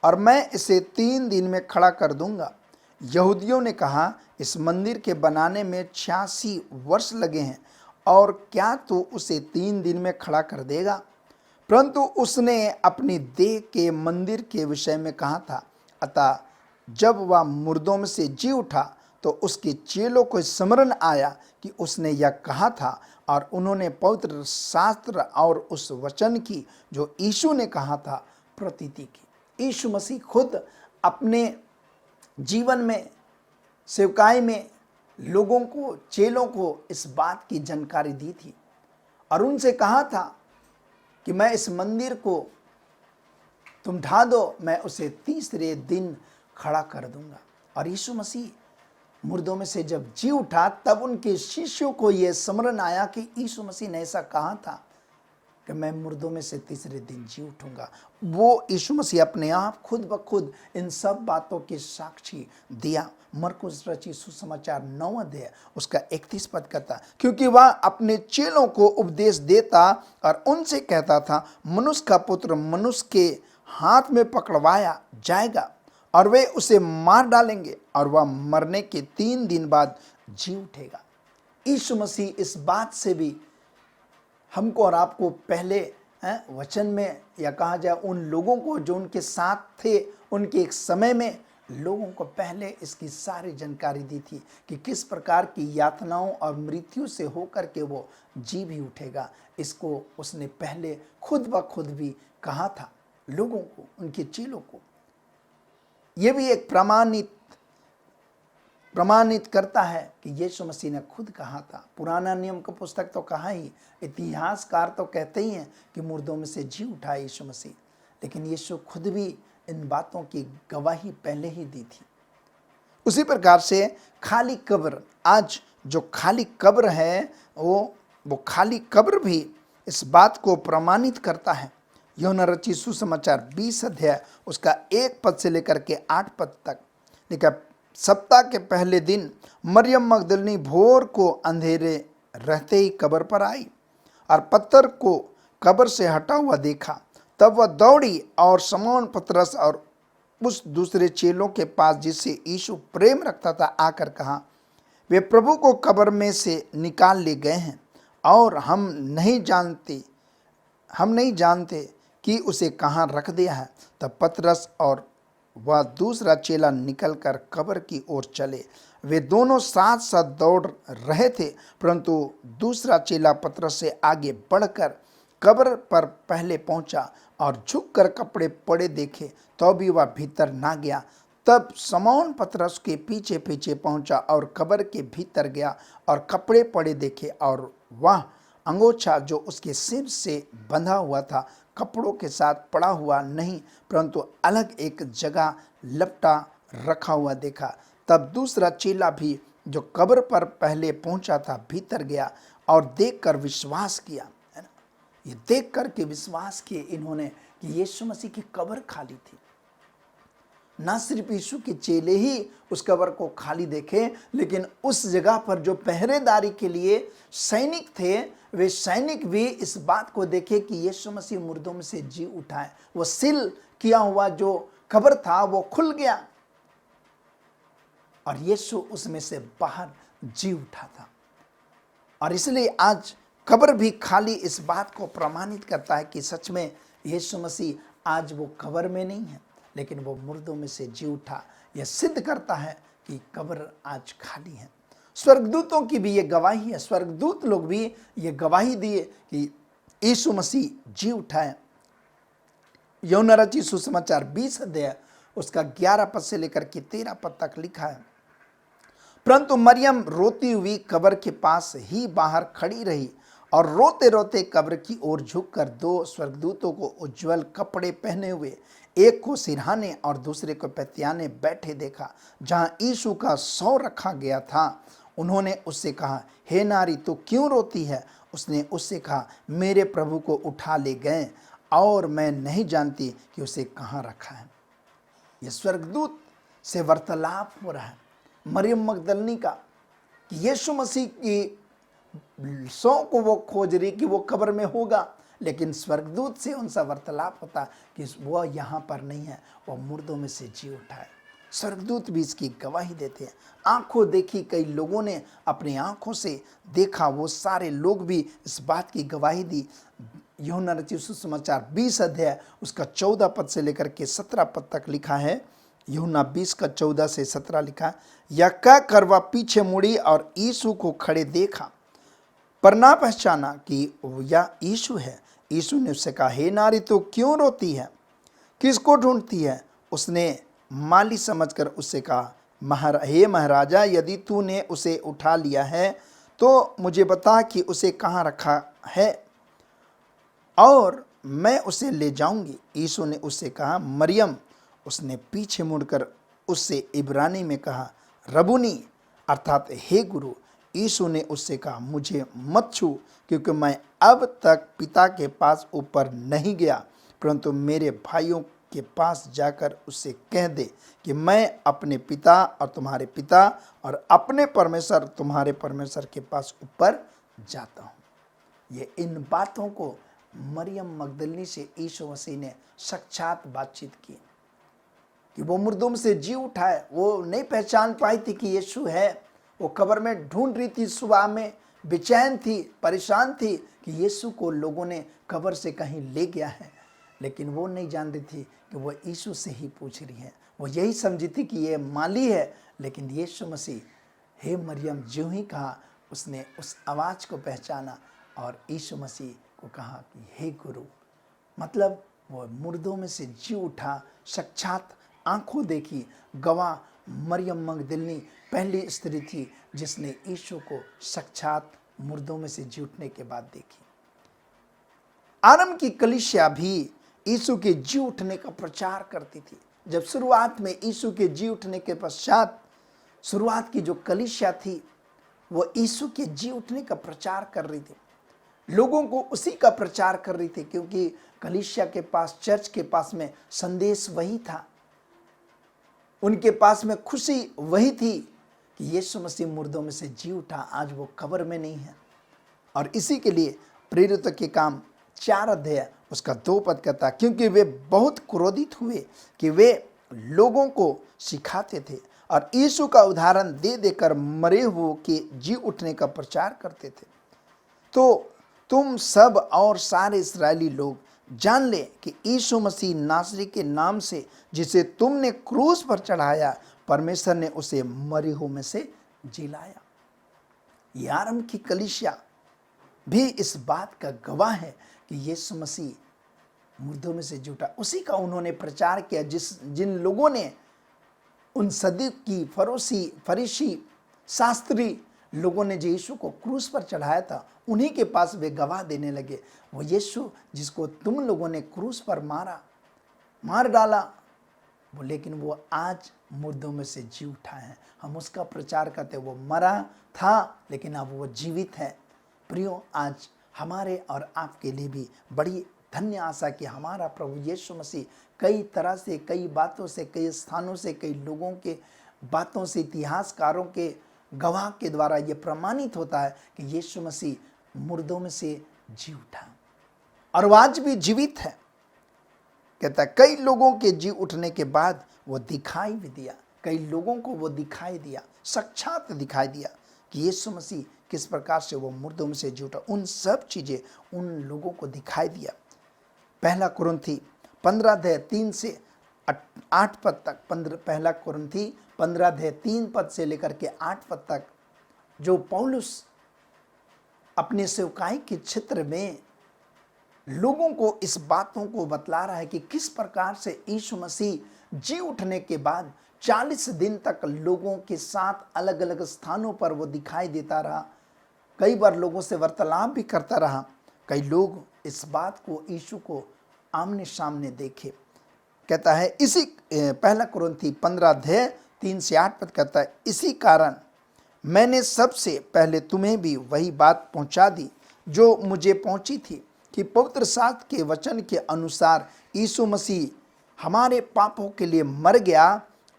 और मैं इसे 3 दिन में खड़ा कर दूंगा। यहूदियों ने कहा, इस मंदिर के बनाने में 86 वर्ष लगे हैं और क्या तू उसे 3 दिन में खड़ा कर देगा? परंतु उसने अपनी देह के मंदिर के विषय में कहा था। अतः जब वह मुर्दों में से जी उठा तो उसके चेलों को स्मरण आया कि उसने यह कहा था, और उन्होंने पवित्र शास्त्र और उस वचन की जो यीशु ने कहा था प्रतीति की। यीशु मसीह खुद अपने जीवन में, सेवकाई में लोगों को, चेलों को इस बात की जानकारी दी थी और उनसे कहा था कि मैं इस मंदिर को तुम ढा दो, मैं उसे 3रे दिन खड़ा कर दूंगा। और यीशु मसीह मुर्दों में से जब जी उठा, तब उनके शिष्यों को यह स्मरण आया कि यीशु मसीह ने ऐसा कहा था कि मैं मुर्दों में से 3रे दिन जी उठूंगा। वो यीशु मसीह अपने आप खुद ब खुद इन सब बातों की साक्षी दिया। मरकुस रचित सुसमाचार 9 अध्याय उसका 31 पद कहता, क्योंकि वह अपने चेलों को उपदेश देता और उनसे कहता था, मनुष्य का पुत्र मनुष्य के हाथ में पकड़वाया जाएगा और वे उसे मार डालेंगे और वह मरने के 3 दिन बाद जी उठेगा। यीशु मसीह इस बात से भी हमको और आपको पहले वचन में, या कहा जाए उन लोगों को जो उनके साथ थे, उनके एक समय में लोगों को पहले इसकी सारी जानकारी दी थी कि किस प्रकार की यातनाओं और मृत्यु से होकर के वो जी भी उठेगा। इसको उसने पहले खुद ब खुद भी कहा था लोगों को, उनके चेलों को। ये भी एक प्रमाणित करता है कि यीशु मसीह ने खुद कहा था। पुराना नियम का पुस्तक तो कहा ही, इतिहासकार तो कहते ही हैं कि मुर्दों में से जी उठा यीशु मसीह, लेकिन यीशु खुद भी इन बातों की गवाही पहले ही दी थी। उसी प्रकार से खाली कब्र, आज जो खाली कब्र है वो खाली कब्र भी इस बात को प्रमाणित करता है। यूहन्ना रचित सुसमाचार 20 अध्याय उसका 1 पद से लेकर के 8 पद तक लिखा, सप्ताह के पहले दिन मरियम मगदलिनी भोर को अंधेरे रहते ही कब्र पर आई और पत्थर को कब्र से हटा हुआ देखा। तब वह दौड़ी और शमौन पतरस और उस दूसरे चेलों के पास जिससे यीशु प्रेम रखता था आकर कहा, वे प्रभु को कब्र में से निकाल ले गए हैं और हम नहीं जानते कि उसे कहाँ रख दिया है। तब पतरस और वह दूसरा चेला निकलकर कब्र की ओर चले। वे दोनों साथ साथ दौड़ रहे थे, परंतु दूसरा चेला पतरस से आगे बढ़कर कब्र पर पहले पहुंचा और झुककर कपड़े पड़े देखे तो भी वह भीतर ना गया। तब शमौन पतरस के पीछे पीछे पहुंचा और कब्र के भीतर गया और कपड़े पड़े देखे, और वह अंगोछा जो उसके सिर से बंधा हुआ था कपड़ों के साथ पड़ा हुआ नहीं, परंतु अलग एक जगह लपटा रखा हुआ देखा। तब दूसरा चेला भी जो कब्र पर पहले पहुंचा था भीतर गया और देखकर विश्वास किया, है ना, ये देख कर के विश्वास किए इन्होंने कि यीशु मसीह की कब्र खाली थी। ना सिर्फ यीशु के चेले ही उस कब्र को खाली देखे, लेकिन उस जगह पर जो पहरेदारी के लिए सैनिक थे, वे सैनिक भी इस बात को देखे कि यीशु मसीह मुर्दों में से जी उठा है। वो सील किया हुआ जो कब्र था वो खुल गया और यीशु उसमें से बाहर जी उठा था। और इसलिए आज कब्र भी खाली इस बात को प्रमाणित करता है कि सच में यीशु मसीह आज वो कब्र में नहीं है, लेकिन वो मुर्दों में से जी उठा। यह सिद्ध करता है कि कब्र आज खाली है। स्वर्गदूतों की भी ये गवाही है, स्वर्गदूत लोग भी ये गवाही दिए कि यीशु मसीह जी उठा है। यूहन्ना रचित सुसमाचार 20 अध्याय उसका 11 पद से लेकर के 13 पद तक लिखा है, परंतु मरियम रोती हुई कब्र के पास ही बाहर खड़ी रही और रोते रोते कब्र की ओर झुककर दो स्वर्गदूतों को उज्जवल कपड़े पहने हुए, एक को सिरहाने और दूसरे को पैत्याने बैठे देखा। जहां यीशु का शव रखा गया था, उन्होंने उससे कहा, हे नारी, तू क्यों रोती है? उसने उससे कहा, मेरे प्रभु को उठा ले गए और मैं नहीं जानती कि उसे कहाँ रखा है। यह स्वर्गदूत से वार्तालाप हो रहा है मरियम मगदलिनी का कि यीशु मसीह की शव को वो खोज रही कि वो कब्र में होगा, लेकिन स्वर्गदूत से उनसा वार्तालाप होता कि वह यहाँ पर नहीं है, वह मुर्दों में से जी उठा है। स्वर्गदूत भी इसकी गवाही देते हैं। आंखों देखी, कई लोगों ने अपनी आंखों से देखा, वो सारे लोग भी इस बात की गवाही दी। यूहन्ना रचित सुसमाचार 20 अध्याय उसका 14 पद से लेकर के 17 पद तक लिखा है। यूहन्ना 20 का 14 से 17 लिखा है, यह कहकर वह पीछे मुड़ी और यीशु को खड़े देखा, पर ना पहचाना कि यह यीशु है। यीशु ने उससे कहा, हे नारी, तो क्यों रोती है? किसको ढूंढती है? उसने माली समझकर उससे कहा, हे महाराजा, यदि तूने उसे उठा लिया है तो मुझे बता कि उसे कहाँ रखा है और मैं उसे ले जाऊंगी। यीशु ने उससे कहा, मरियम। उसने पीछे मुड़कर उससे इब्रानी में कहा, रबुनी, अर्थात हे गुरु। यीशु ने उससे कहा, मुझे मत छू, क्योंकि मैं अब तक पिता के पास ऊपर नहीं गया, परंतु मेरे भाइयों के पास जाकर उससे कह दे कि मैं अपने पिता और तुम्हारे पिता और अपने परमेश्वर तुम्हारे परमेश्वर के पास ऊपर जाता हूँ। ये इन बातों को मरियम मगदलिनी से यीशु मसीह ने साक्षात बातचीत की कि वो मुर्दों में से जी उठा है। वो नहीं पहचान पाई थी कि यीशु है। वो कब्र में ढूंढ रही थी, सुबह में बेचैन थी, परेशान थी कि यीशु को लोगों ने कब्र से कहीं ले गया है, लेकिन वो नहीं जान रही थी कि वो यीशु से ही पूछ रही है। वो यही समझी थी कि ये माली है, लेकिन यीशु मसीह हे मरियम जो ही कहा, उसने उस आवाज़ को पहचाना और यीशु मसीह को कहा कि हे गुरु। मतलब वो मुर्दों में से जी उठा, साक्षात आंखों देखी गवाह मरियम मगदलिनी पहली स्त्री थी जिसने यीशु को साक्षात मुर्दों में से जी उठने के बाद देखी। आरंभ की कलीसिया भी यीशु के जी उठने का प्रचार करती थी। जब शुरुआत में यीशु के जी उठने के पश्चात शुरुआत की जो कलीसिया थी वो यीशु के जी उठने का प्रचार कर रही थी, लोगों को उसी का प्रचार कर रही थी, क्योंकि कलीसिया के पास, चर्च के पास में संदेश वही था। उनके पास में खुशी वही थी कि यीशु मसीह मुर्दों में से जी उठा, आज वो कब्र में नहीं है। और इसी के लिए प्रेरितों के काम 4 अध्याय उसका 2 पद कहता, क्योंकि वे बहुत क्रोधित हुए कि वे लोगों को सिखाते थे और यीशु का उदाहरण दे देकर मरे हुओं के जी उठने का प्रचार करते थे। तो तुम सब और सारे इस्राएली लोग जान ले कि यीशु मसीह नासरी के नाम से जिसे तुमने क्रूस पर चढ़ाया, परमेश्वर ने उसे मरे हुओं में से जिलाया। यारम की कलीसिया भी इस बात का गवाह है कि यीशु मसीह मुर्दों में से जी उठा। उसी का उन्होंने प्रचार किया जिन लोगों ने उन सदूकी फरीसी शास्त्री लोगों ने जो यीशु को क्रूस पर चढ़ाया था, उन्हीं के पास वे गवाह देने लगे, वो यीशु जिसको तुम लोगों ने क्रूस पर मार डाला, वो लेकिन वो आज मुर्दों में से जी उठा है। हम उसका प्रचार करते, वो मरा था लेकिन अब वो जीवित है। प्रियो, आज हमारे और आपके लिए भी बड़ी धन्य आशा कि हमारा प्रभु यीशु मसीह कई तरह से, कई बातों से, कई स्थानों से, कई लोगों के बातों से, इतिहासकारों के गवाह के द्वारा ये प्रमाणित होता है कि यीशु मसीह मुर्दों में से जी उठा और वो आज भी जीवित है। कहता है कई लोगों के जी उठने के बाद वो दिखाई भी दिया, कई लोगों को वो दिखाई दिया, साक्षात दिखाई दिया कि यीशु मसीह किस प्रकार से वो मुर्दों में से जी उठा। उन सब चीज़ें उन लोगों को दिखाई दिया। 1 कुरिन्थी 15 अध्याय 3 से 8 पद तक, 1 कुरिन्थी 15 अध्याय 3 पद से लेकर के 8 पद तक, जो पौलुस अपने सेवकाई के क्षेत्र में लोगों को इस बातों को बतला रहा है कि किस प्रकार से यीशु मसीह जी उठने के बाद 40 दिन तक लोगों के साथ अलग अलग स्थानों पर वो दिखाई देता रहा, कई बार लोगों से वार्तालाप भी करता रहा। कई लोग इस बात को, यीशु को आमने सामने देखे। कहता है इसी 1 कुरिन्थी 15 अध्याय 3 से 8 पद कहता है, इसी कारण मैंने सबसे पहले तुम्हें भी वही बात पहुंचा दी जो मुझे पहुंची थी कि पवित्र शास्त्र के वचन के अनुसार यीशु मसीह हमारे पापों के लिए मर गया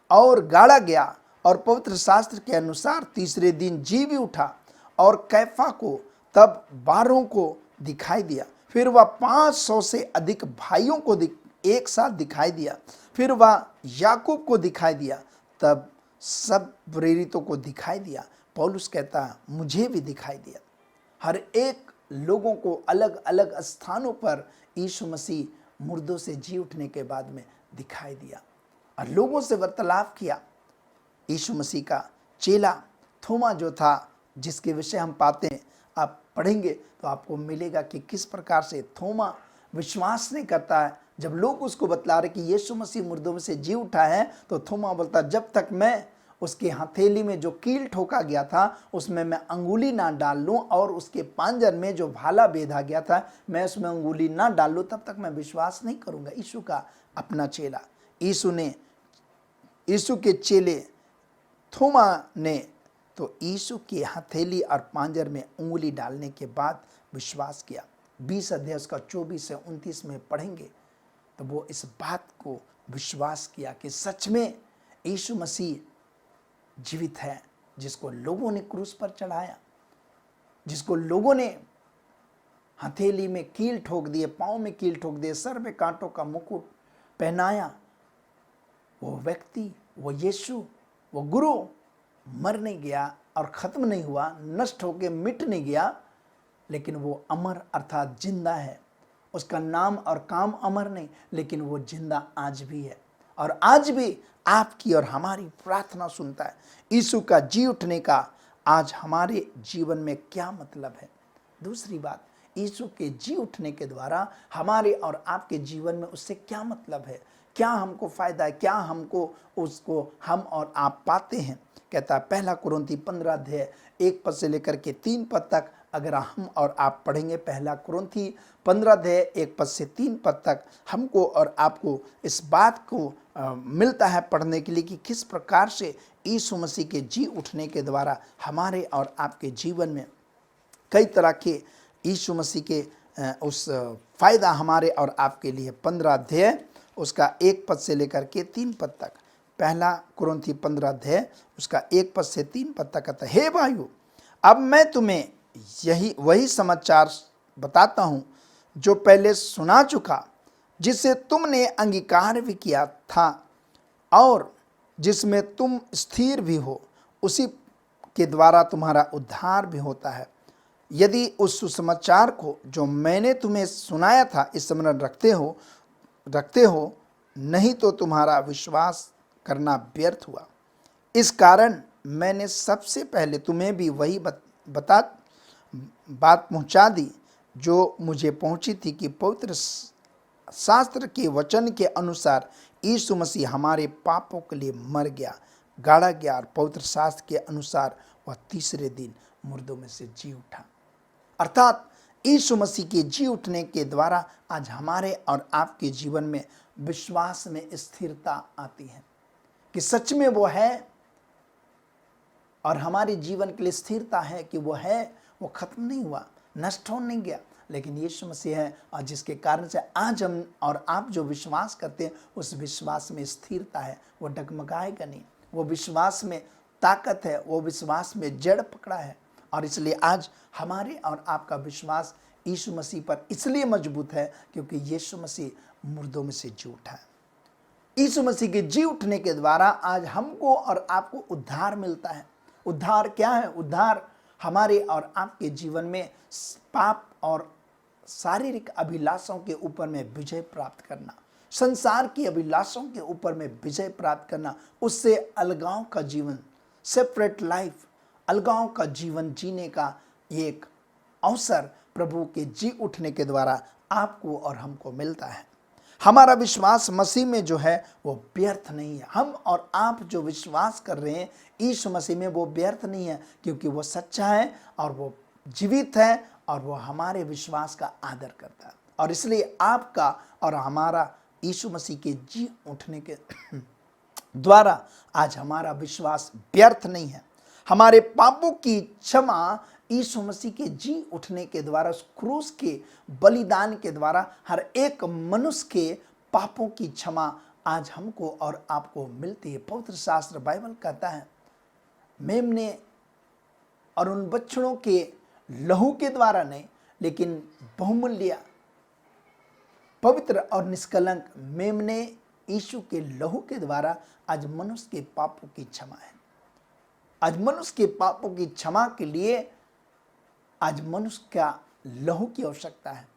और गाड़ा गया और पवित्र शास्त्र के अनुसार तीसरे दिन जी भी उठा और कैफा को, तब 12 को दिखाई दिया, फिर वह 500 से अधिक भाइयों को एक साथ दिखाई दिया, फिर वह याकूब को दिखाई दिया, तब सब प्रेरितों को दिखाई दिया। पौलुस कहता है मुझे भी दिखाई दिया। हर एक लोगों को अलग अलग स्थानों पर यीशु मसीह मुर्दों से जी उठने के बाद में दिखाई दिया और लोगों से वार्तालाप किया। यीशु मसीह का चेला थोमा जो था, जिसके विषय हम पाते हैं, आप पढ़ेंगे तो आपको मिलेगा कि किस प्रकार से थोमा विश्वास नहीं करता है। जब लोग उसको बतला रहे कि यीशु मसीह मुर्दों में से जी उठा है, तो थोमा बोलता जब तक मैं उसके हथेली में जो कील ठोका गया था उसमें मैं अंगुली ना डाल लूं और उसके पांजर में जो भाला बेधा गया था मैं उसमें अंगुली ना डाल लूं, तब तक मैं विश्वास नहीं करूंगा। यीशु का अपना चेला, यीशु के चेले थोमा ने तो यीशु की हथेली और पांजर में उंगली डालने के बाद विश्वास किया। 20 अध्याय उसका 24 से 29 में पढ़ेंगे तो वो इस बात को विश्वास किया कि सच में यीशु मसीह जीवित है, जिसको लोगों ने क्रूस पर चढ़ाया, जिसको लोगों ने हथेली में कील ठोक दिए, पांव में कील ठोक दिए, सर में कांटों का मुकुट पहनाया। वो व्यक्ति, वो यीशु, वो गुरु मर नहीं गया और ख़त्म नहीं हुआ, नष्ट होकर मिट नहीं गया, लेकिन वो अमर अर्थात जिंदा है। उसका नाम और काम अमर नहीं, लेकिन वो जिंदा आज भी है और आज भी आपकी और हमारी प्रार्थना सुनता है। यीशु का जी उठने का आज हमारे जीवन में क्या मतलब है? दूसरी बात, यीशु के जी उठने के द्वारा हमारे और आपके जीवन में उससे क्या मतलब है, क्या हमको फ़ायदा है, क्या हमको उसको हम और आप पाते हैं? कहता है 1 कुरिन्थी 15 अध्याय 1 पद से लेकर के 3 पद तक अगर हम और आप पढ़ेंगे, 1 कुरिन्थी 15 अध्याय 1 पद से 3 पद तक हमको और आपको इस बात को मिलता है पढ़ने के लिए कि किस प्रकार से यीशु मसीह के जी उठने के द्वारा हमारे और आपके जीवन में कई तरह के यीशु मसीह के उस फ़ायदा हमारे और आपके लिए। 15 अध्याय उसका 1 पद से लेकर के 3 पद तक पहला कुरिन्थी 15 अध्याय उसका 1 पद से 3 पद तक कहता है, हे भाइयों, अब मैं तुम्हें वही समाचार बताता हूँ जो पहले सुना चुका, जिसे तुमने अंगीकार भी किया था और जिसमें तुम स्थिर भी हो, उसी के द्वारा तुम्हारा उद्धार भी होता है। यदि उस सुसमाचार को जो मैंने तुम्हें सुनाया था स्मरण रखते हो, नहीं तो तुम्हारा विश्वास करना व्यर्थ हुआ। इस कारण मैंने सबसे पहले तुम्हें भी वही बात पहुंचा दी जो मुझे पहुंची थी, कि पवित्र शास्त्र के वचन के अनुसार यीशु मसीह हमारे पापों के लिए मर गया, गाड़ा गया और पवित्र शास्त्र के अनुसार वह तीसरे दिन मुर्दों में से जी उठा। अर्थात यीशु मसीह के जी उठने के द्वारा आज हमारे और आपके जीवन में विश्वास में स्थिरता आती है कि सच में वो है, और हमारे जीवन के लिए स्थिरता है कि वो है, वो खत्म नहीं हुआ, नष्ट हो नहीं गया, लेकिन यीशु मसीह है, और जिसके कारण से आज हम और आप जो विश्वास करते हैं उस विश्वास में स्थिरता है, वो डगमगाएगा नहीं, वो विश्वास में ताकत है, वो विश्वास में जड़ पकड़ा है। और इसलिए आज हमारे और आपका विश्वास यीशु मसीह पर इसलिए मजबूत है क्योंकि यीशु मसीह मुर्दों में से जी उठा है। यीशु मसीह के जी उठने के द्वारा आज हमको और आपको उद्धार मिलता है। उद्धार क्या है? उद्धार हमारे और आपके जीवन में पाप और शारीरिक अभिलाषों के ऊपर में विजय प्राप्त करना, संसार की अभिलाषों के ऊपर में विजय प्राप्त करना, उससे अलगाव का जीवन, सेपरेट लाइफ, अलगाव का जीवन जीने का एक अवसर प्रभु के जी उठने के द्वारा आपको और हमको मिलता है। हमारा विश्वास मसीह में जो है वो व्यर्थ नहीं है। हम और आप जो विश्वास कर रहे हैं यीशु मसीह में, वो व्यर्थ नहीं है, क्योंकि वो सच्चा है और वो जीवित है और वो हमारे विश्वास का आदर करता है। और इसलिए आपका और हमारा यीशु मसीह के जी उठने के द्वारा आज हमारा विश्वास व्यर्थ नहीं है। हमारे पापों की क्षमा यीशु मसीह के जी उठने के द्वारा, उस क्रूस के बलिदान के द्वारा हर एक मनुष्य के पापों की क्षमा आज हमको और आपको मिलती है। पवित्र शास्त्र बाइबल कहता है, मेमने और उन बछड़ों के लहू के द्वारा नहीं, लेकिन बहुमूल्य पवित्र और निष्कलंक मेमने यीशु के लहू के द्वारा आज मनुष्य के पापों की क्षमा है। आज मनुष्य के पापों की क्षमा के लिए आज मनुष्य का लहू की आवश्यकता है।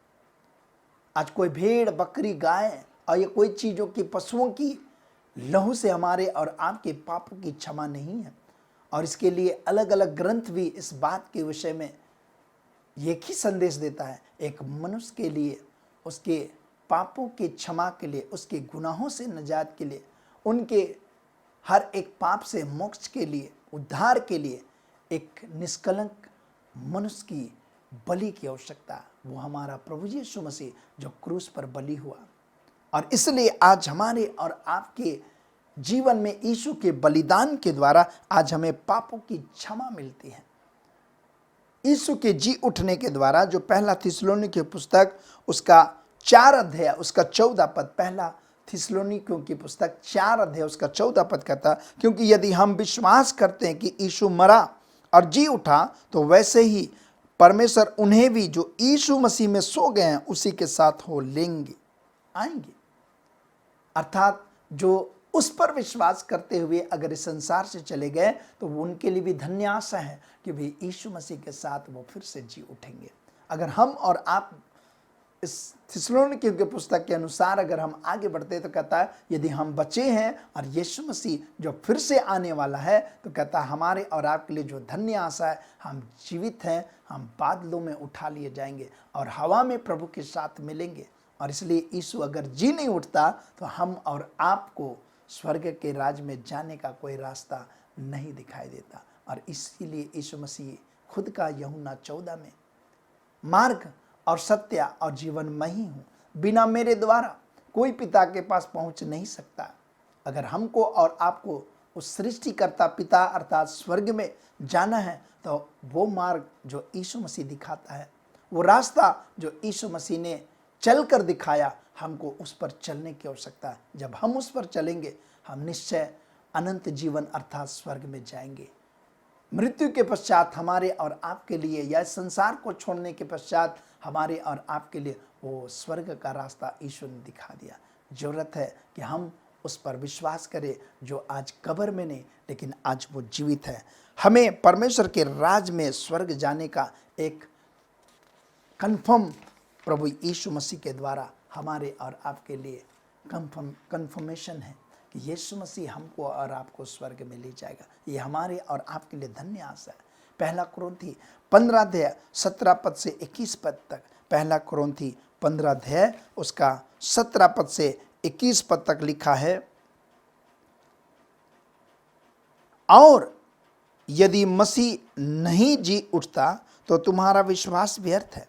आज कोई भेड़, बकरी, गाय और ये कोई चीज़ों की, पशुओं की लहू से हमारे और आपके पापों की क्षमा नहीं है। और इसके लिए अलग अलग ग्रंथ भी इस बात के विषय में एक ही संदेश देता है। एक मनुष्य के लिए, उसके पापों की क्षमा के लिए, उसके गुनाहों से निजात के लिए, उनके हर एक पाप से मोक्ष के लिए, उद्धार के लिए एक निष्कलंक मनुष्य की बलि की आवश्यकता। वो हमारा प्रभु यीशु मसीह जो क्रूस पर बलि हुआ। और इसलिए आज हमारे और आपके जीवन में यीशु के बलिदान के द्वारा आज हमें पापों की क्षमा मिलती है। यीशु के जी उठने के द्वारा, जो पहला थिस्सलुनीकियों की पुस्तक उसका 4 अध्याय उसका 14 पद, पहला थिस्सलुनीकियों की पुस्तक 4 अध्याय उसका 14 पद कहता, क्योंकि यदि हम विश्वास करते हैं कि यीशु मरा और जी उठा, तो वैसे ही परमेश्वर उन्हें भी जो यीशु मसीह में सो गए हैं उसी के साथ हो लेंगे, आएंगे। अर्थात जो उस पर विश्वास करते हुए अगर इस संसार से चले गए तो वो उनके लिए भी धन्य आशा है कि वे यीशु मसीह के साथ वो फिर से जी उठेंगे। अगर हम और आप इस थिस्सलुनीकियों की पुस्तक के अनुसार अगर हम आगे बढ़ते हैं तो कहता है, यदि हम बचे हैं और यीशु मसीह जो फिर से आने वाला है, तो कहता है हमारे और आपके लिए जो धन्य आशा है, हम जीवित हैं, हम बादलों में उठा लिए जाएंगे और हवा में प्रभु के साथ मिलेंगे। और इसलिए यीशु अगर जी नहीं उठता तो हम और आपको स्वर्ग के राज में जाने का कोई रास्ता नहीं दिखाई देता। और इसीलिए यीशु मसीह खुद का यूहन्ना 14 में, मार्ग और सत्य और जीवन मैं ही हूँ, बिना मेरे द्वारा कोई पिता के पास पहुँच नहीं सकता। अगर हमको और आपको उस सृष्टिकर्ता पिता अर्थात स्वर्ग में जाना है तो वो मार्ग जो यीशु मसीह दिखाता है, वो रास्ता जो यीशु मसीह ने चल कर दिखाया, हमको उस पर चलने की आवश्यकता है। जब हम उस पर चलेंगे, हम निश्चय अनंत जीवन अर्थात स्वर्ग में जाएंगे। मृत्यु के पश्चात हमारे और आपके लिए, या संसार को छोड़ने के पश्चात हमारे और आपके लिए वो स्वर्ग का रास्ता ईश्वर ने दिखा दिया। जरूरत है कि हम उस पर विश्वास करें जो आज कब्र में नहीं, लेकिन आज वो जीवित है। हमें परमेश्वर के राज में स्वर्ग जाने का एक कन्फर्म प्रभु यीशु मसीह के द्वारा हमारे और आपके लिए कन्फर्मेशन है कि यीशु मसीह हमको और आपको स्वर्ग में ले जाएगा। ये हमारे और आपके लिए धन्य आशा है। पहला कुरिन्थी 15 अध्याय 17 पद से 21 पद तक, पहला कुरिन्थी 15 अध्याय उसका 17 पद से 21 पद तक लिखा है, और यदि मसीह नहीं जी उठता तो तुम्हारा विश्वास व्यर्थ है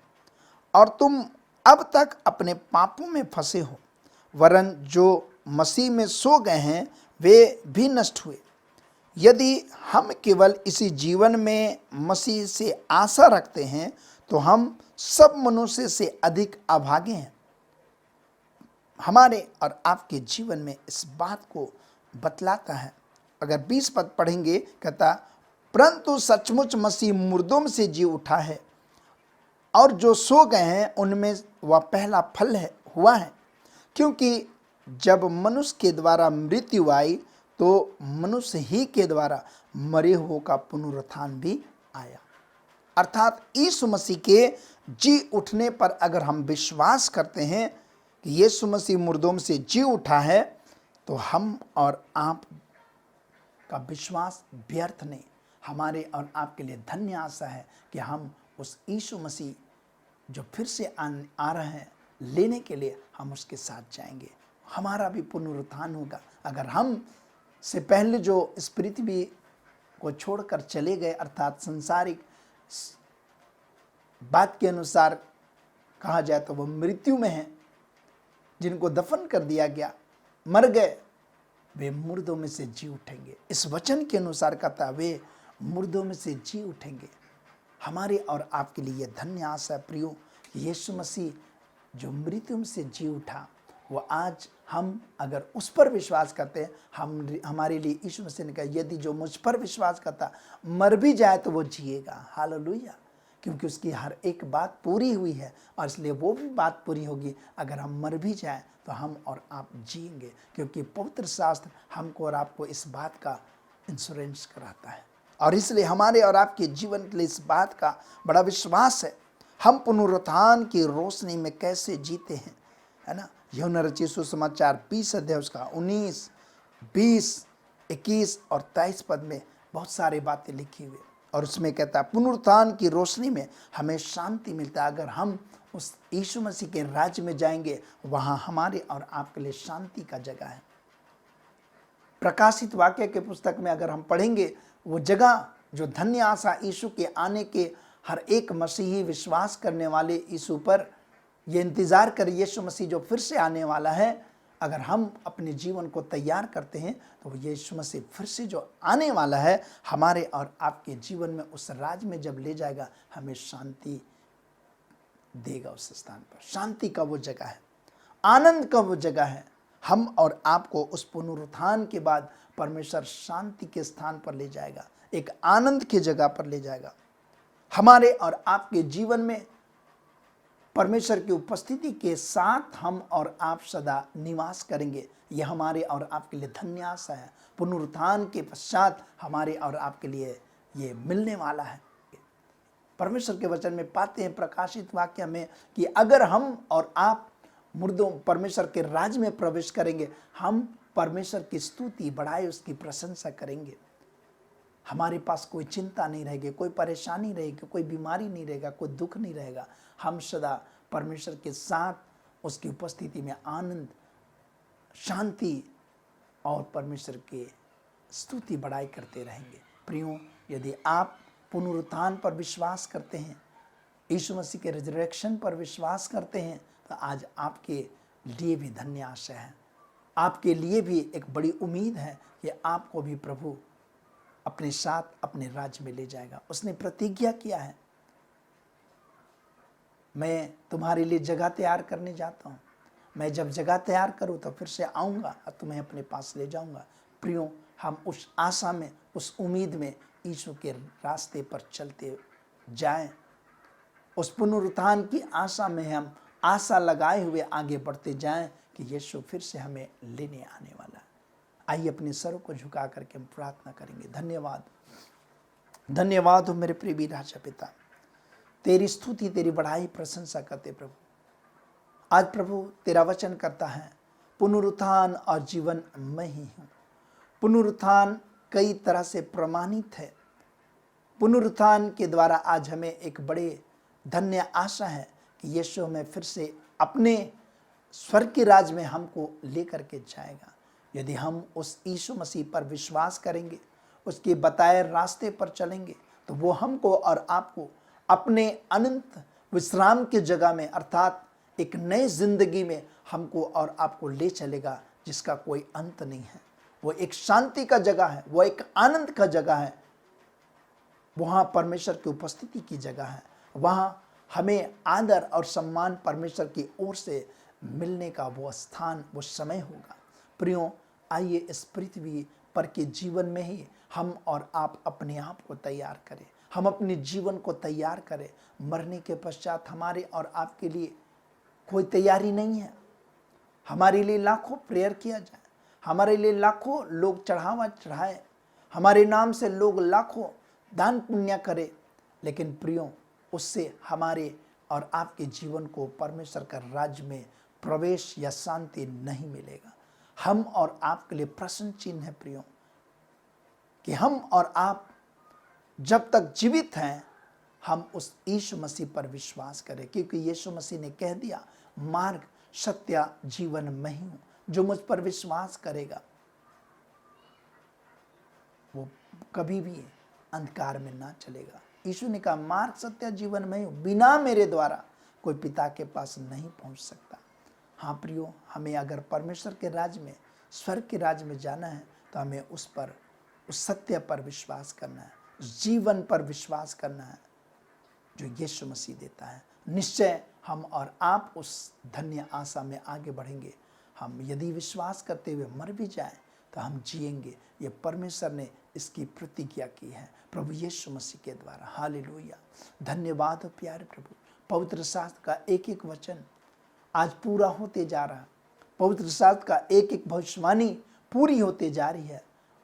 और तुम अब तक अपने पापों में फंसे हो। वरन जो मसीह में सो गए हैं वे भी नष्ट हुए। यदि हम केवल इसी जीवन में मसीह से आशा रखते हैं तो हम सब मनुष्य से अधिक अभागे हैं। हमारे और आपके जीवन में इस बात को बतलाता है। अगर 20 पद पढ़ेंगे, कहता परंतु सचमुच मसीह मुर्दों में से जी उठा है और जो सो गए हैं उनमें वह पहला फल हुआ है। क्योंकि जब मनुष्य के द्वारा मृत्यु आई तो मनुष्य ही के द्वारा मरे हुओं का पुनरुत्थान भी आया। अर्थात यीशु मसीह के जी उठने पर अगर हम विश्वास करते हैं कि यीशु मसीह मुर्दों में से जी उठा है, तो हम और आप का विश्वास व्यर्थ नहीं। हमारे और आपके लिए धन्य आशा है कि हम उस यीशु मसीह जो फिर से आ रहे हैं लेने के लिए, हम उसके साथ जाएंगे। हमारा भी पुनरुत्थान होगा। अगर हम से पहले जो इस पृथ्वी को छोड़कर चले गए, अर्थात सांसारिक बात के अनुसार कहा जाए तो वो मृत्यु में हैं, जिनको दफन कर दिया गया, मर गए, वे मुर्दों में से जी उठेंगे। इस वचन के अनुसार कहता वे मुर्दों में से जी उठेंगे। हमारे और आपके लिए धन्य आशा है प्रियो, यीशु मसीह जो मृत्यु में से जी उठा, वो आज हम अगर उस पर विश्वास करते हैं, हमारे लिए यीशु मसीह ने कहा यदि जो मुझ पर विश्वास करता मर भी जाए तो वो जिएगा। हालेलुया। क्योंकि उसकी हर एक बात पूरी हुई है और इसलिए वो भी बात पूरी होगी। अगर हम मर भी जाएं तो हम और आप जिएंगे, क्योंकि पवित्र शास्त्र हमको और आपको इस बात का इंश्योरेंस कराता है। और इसलिए हमारे और आपके जीवन के लिए इस बात का बड़ा विश्वास है। हम पुनरुत्थान की रोशनी में कैसे जीते हैं, है ना। यूहन्ना रचित सुसमाचार 20 अध्याय उसका 19, 20, 21 और 23 पद में बहुत सारी बातें लिखी हुई, और उसमें कहता है पुनरुत्थान की रोशनी में हमें शांति मिलता है। अगर हम उस यीशु मसीह के राज्य में जाएंगे, वहाँ हमारे और आपके लिए शांति का जगह है। प्रकाशित वाक्य के पुस्तक में अगर हम पढ़ेंगे, वो जगह जो धन्य आशा यीशु के आने के हर एक मसीही विश्वास करने वाले यीशु पर ये इंतज़ार कर, यीशु मसीह जो फिर से आने वाला है, अगर हम अपने जीवन को तैयार करते हैं तो यीशु मसीह फिर से जो आने वाला है हमारे और आपके जीवन में उस राज में जब ले जाएगा, हमें शांति देगा। उस स्थान पर शांति का वो जगह है, आनंद का वो जगह है। हम और आपको उस पुनरुत्थान के बाद परमेश्वर शांति के स्थान पर ले जाएगा, एक आनंद की जगह पर ले जाएगा। हमारे और आपके जीवन में परमेश्वर की उपस्थिति के साथ हम और आप सदा निवास करेंगे। यह हमारे और आपके लिए धन्य आशा है। पुनरुत्थान के पश्चात हमारे और आपके लिए ये मिलने वाला है। परमेश्वर के वचन में पाते हैं प्रकाशित वाक्य में कि अगर हम और आप मुर्दों परमेश्वर के राज में प्रवेश करेंगे, हम परमेश्वर की स्तुति बढ़ाए उसकी प्रशंसा करेंगे। हमारे पास कोई चिंता नहीं रहेगी, कोई परेशानी रहेगी, कोई बीमारी नहीं रहेगा, कोई दुख नहीं रहेगा। हम सदा परमेश्वर के साथ उसकी उपस्थिति में आनंद, शांति और परमेश्वर की स्तुति बढ़ाई करते रहेंगे। प्रियो, यदि आप पुनरुत्थान पर विश्वास करते हैं, यीशु मसीह के रिजरेक्शन पर विश्वास करते हैं, तो आज आपके लिए भी धन्य आशा है। आपके लिए भी एक बड़ी उम्मीद है कि आपको भी प्रभु अपने साथ अपने राज्य में ले जाएगा। उसने प्रतिज्ञा किया है, मैं तुम्हारे लिए जगह तैयार करने जाता हूँ, मैं जब जगह तैयार करूँ तो फिर से आऊँगा और तुम्हें अपने पास ले जाऊँगा। प्रियो, हम उस आशा में, उस उम्मीद में यीशु के रास्ते पर चलते जाएं। उस पुनरुत्थान की आशा में हम आशा लगाए हुए आगे बढ़ते जाएं कि यीशु फिर से हमें लेने आने वाला है। आइए अपने सरों को झुका करके हम प्रार्थना करेंगे। धन्यवाद, धन्यवाद हो मेरे प्रिय राजा पिता, तेरी स्तुति, तेरी बढ़ाई, प्रशंसा करते प्रभु। आज प्रभु तेरा वचन करता है पुनरुत्थान और जीवन मैं ही हूँ। पुनरुत्थान कई तरह से प्रमाणित है। पुनरुत्थान के द्वारा आज हमें एक बड़े धन्य आशा है कि यीशु हमें फिर से अपने स्वर्ग के राज में हमको लेकर के जाएगा। यदि हम उस यीशु मसीह पर विश्वास करेंगे, उसके बताए रास्ते पर चलेंगे, तो वो हमको और आपको अपने अनंत विश्राम की जगह में, अर्थात एक नई जिंदगी में हमको और आपको ले चलेगा जिसका कोई अंत नहीं है। वो एक शांति का जगह है, वो एक आनंद का जगह है, वहाँ परमेश्वर की उपस्थिति की जगह है। वहाँ हमें आदर और सम्मान परमेश्वर की ओर से मिलने का वो स्थान, वो समय होगा। प्रियो, आइए इस पृथ्वी पर के जीवन में ही हम और आप अपने आप को तैयार करें, हम अपने जीवन को तैयार करें। मरने के पश्चात हमारे और आपके लिए कोई तैयारी नहीं है। हमारे लिए लाखों प्रेयर किया जाए, हमारे लिए लाखों लोग चढ़ावा चढ़ाए, हमारे नाम से लोग लाखों दान पुण्य करे, लेकिन प्रियो उससे हमारे और आपके जीवन को परमेश्वर का राज्य में प्रवेश या शांति नहीं मिलेगा। हम और आपके लिए प्रश्न चिन्ह है प्रियो कि हम और आप जब तक जीवित हैं हम उस यीशु मसीह पर विश्वास करें, क्योंकि यीशु मसीह ने कह दिया, मार्ग, सत्य, जीवन मैं ही हूं। जो मुझ पर विश्वास करेगा वो कभी भी अंधकार में ना चलेगा। यीशु ने कहा, मार्ग, सत्य, जीवन मैं हूं, बिना मेरे द्वारा कोई पिता के पास नहीं पहुंच सकता। हाँ प्रियो, हमें अगर परमेश्वर के राज्य में, स्वर्ग के राज्य में जाना है तो हमें उस पर, उस सत्य पर विश्वास करना है, उस जीवन पर विश्वास करना है जो यीशु मसीह देता है। निश्चय हम और आप उस धन्य आशा में आगे बढ़ेंगे। हम यदि विश्वास करते हुए मर भी जाएं तो हम जिएंगे। ये परमेश्वर ने इसकी प्रतिज्ञा की है प्रभु यीशु मसीह के द्वारा। हालेलुया, धन्यवाद हो प्यारे प्रभु। पवित्र शास्त्र का एक एक वचन आज पूरा होते जा रहा है, पवित्र शास्त्र का एक एक भविष्यवाणी पूरी होते जा रही है,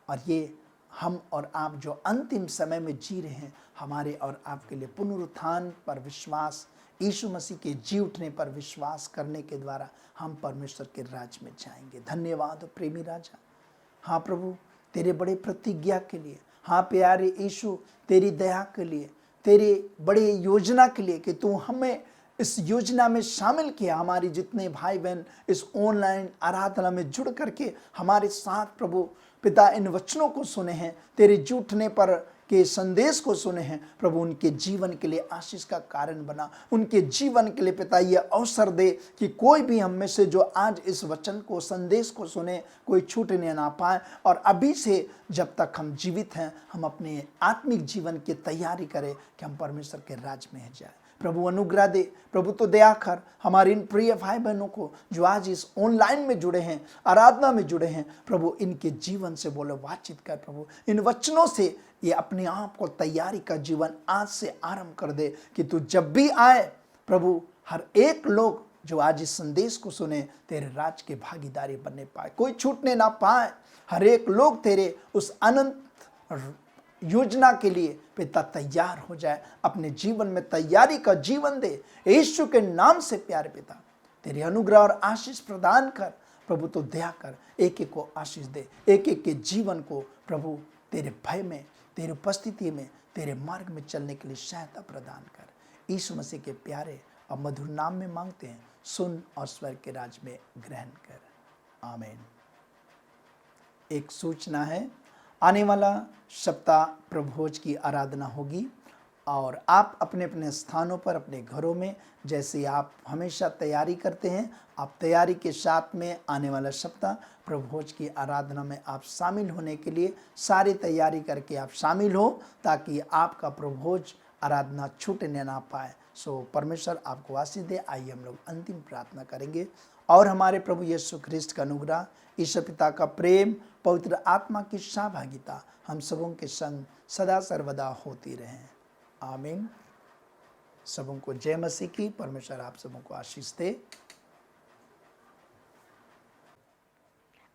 और ये हम और आप जो अंतिम समय में जी रहे हैं, हमारे और आपके लिए पुनरुत्थान पर विश्वास, यीशु मसीह के जी उठने पर विश्वास करने के द्वारा हम परमेश्वर के राज्य में जाएंगे। धन्यवाद हो प्रेमी राजा। हाँ प्रभु, तेरे बड़े प्रतिज्ञा के लिए, हाँ प्यारे यीशु, तेरी दया के लिए, तेरी बड़ी योजना के लिए कि तू हमें इस योजना में शामिल किया। हमारी जितने भाई बहन इस ऑनलाइन आराधना में जुड़ करके हमारे साथ प्रभु पिता इन वचनों को सुने हैं, तेरे जूठने पर के संदेश को सुने हैं प्रभु, उनके जीवन के लिए आशीष का कारण बना। उनके जीवन के लिए पिता ये अवसर दे कि कोई भी हम में से जो आज इस वचन को, संदेश को सुने, कोई छूटने ना पाए, और अभी से जब तक हम जीवित हैं हम अपने आत्मिक जीवन की तैयारी करें कि हम परमेश्वर के राज्य में जाए। प्रभु अनुग्रह दे, प्रभु तो दया कर हमारे इन प्रिय भाई बहनों को जो आज इस ऑनलाइन में जुड़े हैं, आराधना में जुड़े हैं, प्रभु इनके जीवन से बोलो, बातचीत कर प्रभु। इन वचनों से ये अपने आप को तैयारी का जीवन आज से आरंभ कर दे कि तू जब भी आए प्रभु, हर एक लोग जो आज इस संदेश को सुने तेरे राज के भागीदारी बनने पाए, कोई छूटने ना पाए। हर एक लोग तेरे उस अनंत योजना के लिए पिता तैयार हो जाए, अपने जीवन में तैयारी का जीवन दे। यीशु के नाम से प्यारे पिता तेरे अनुग्रह और आशीष प्रदान कर प्रभु, तो दया कर, एक एक को आशीष दे, एक एक के जीवन को प्रभु तेरे भय में, तेरी उपस्थिति में, तेरे मार्ग में चलने के लिए सहायता प्रदान कर। यीशु मसीह के प्यारे और मधुर नाम में मांगते हैं, सुन और स्वर्ग के राज में ग्रहण कर, आमीन। एक सूचना है, आने वाला सप्ताह प्रभुभोज की आराधना होगी, और आप अपने अपने स्थानों पर, अपने घरों में, जैसे आप हमेशा तैयारी करते हैं, आप तैयारी के साथ में आने वाला सप्ताह प्रभुभोज की आराधना में आप शामिल होने के लिए सारी तैयारी करके आप शामिल हो, ताकि आपका प्रभुभोज आराधना छूटने ना पाए। सो परमेश्वर आपको आशीष दे। आइए हम लोग अंतिम प्रार्थना करेंगे, और हमारे प्रभु यीशु ख्रिस्ट का अनुग्रह, ईश्वर पिता का प्रेम पवित्र आत्मा की सहभागिता हम सबों के संग सदा सर्वदा होती रहे। आमीन। सबों को जय मसीह की। परमेश्वर आप सबों को आशीष दे।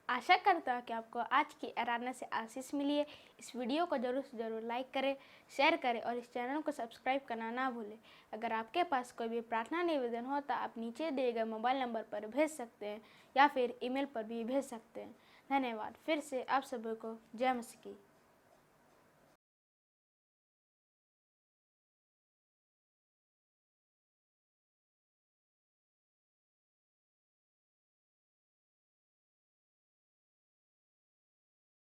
आशा करता हूँ कि आपको आज की आराधना से आशीष मिली है। इस वीडियो को जरूर से जरूर लाइक करें, शेयर करें और इस चैनल को सब्सक्राइब करना ना भूलें। अगर आपके पास कोई भी प्रार्थना निवेदन हो तो आप नीचे दिए गए मोबाइल नंबर पर भेज सकते हैं या फिर ईमेल पर भी भेज सकते हैं। धन्यवाद। फिर से आप सभी को जय मसीह की।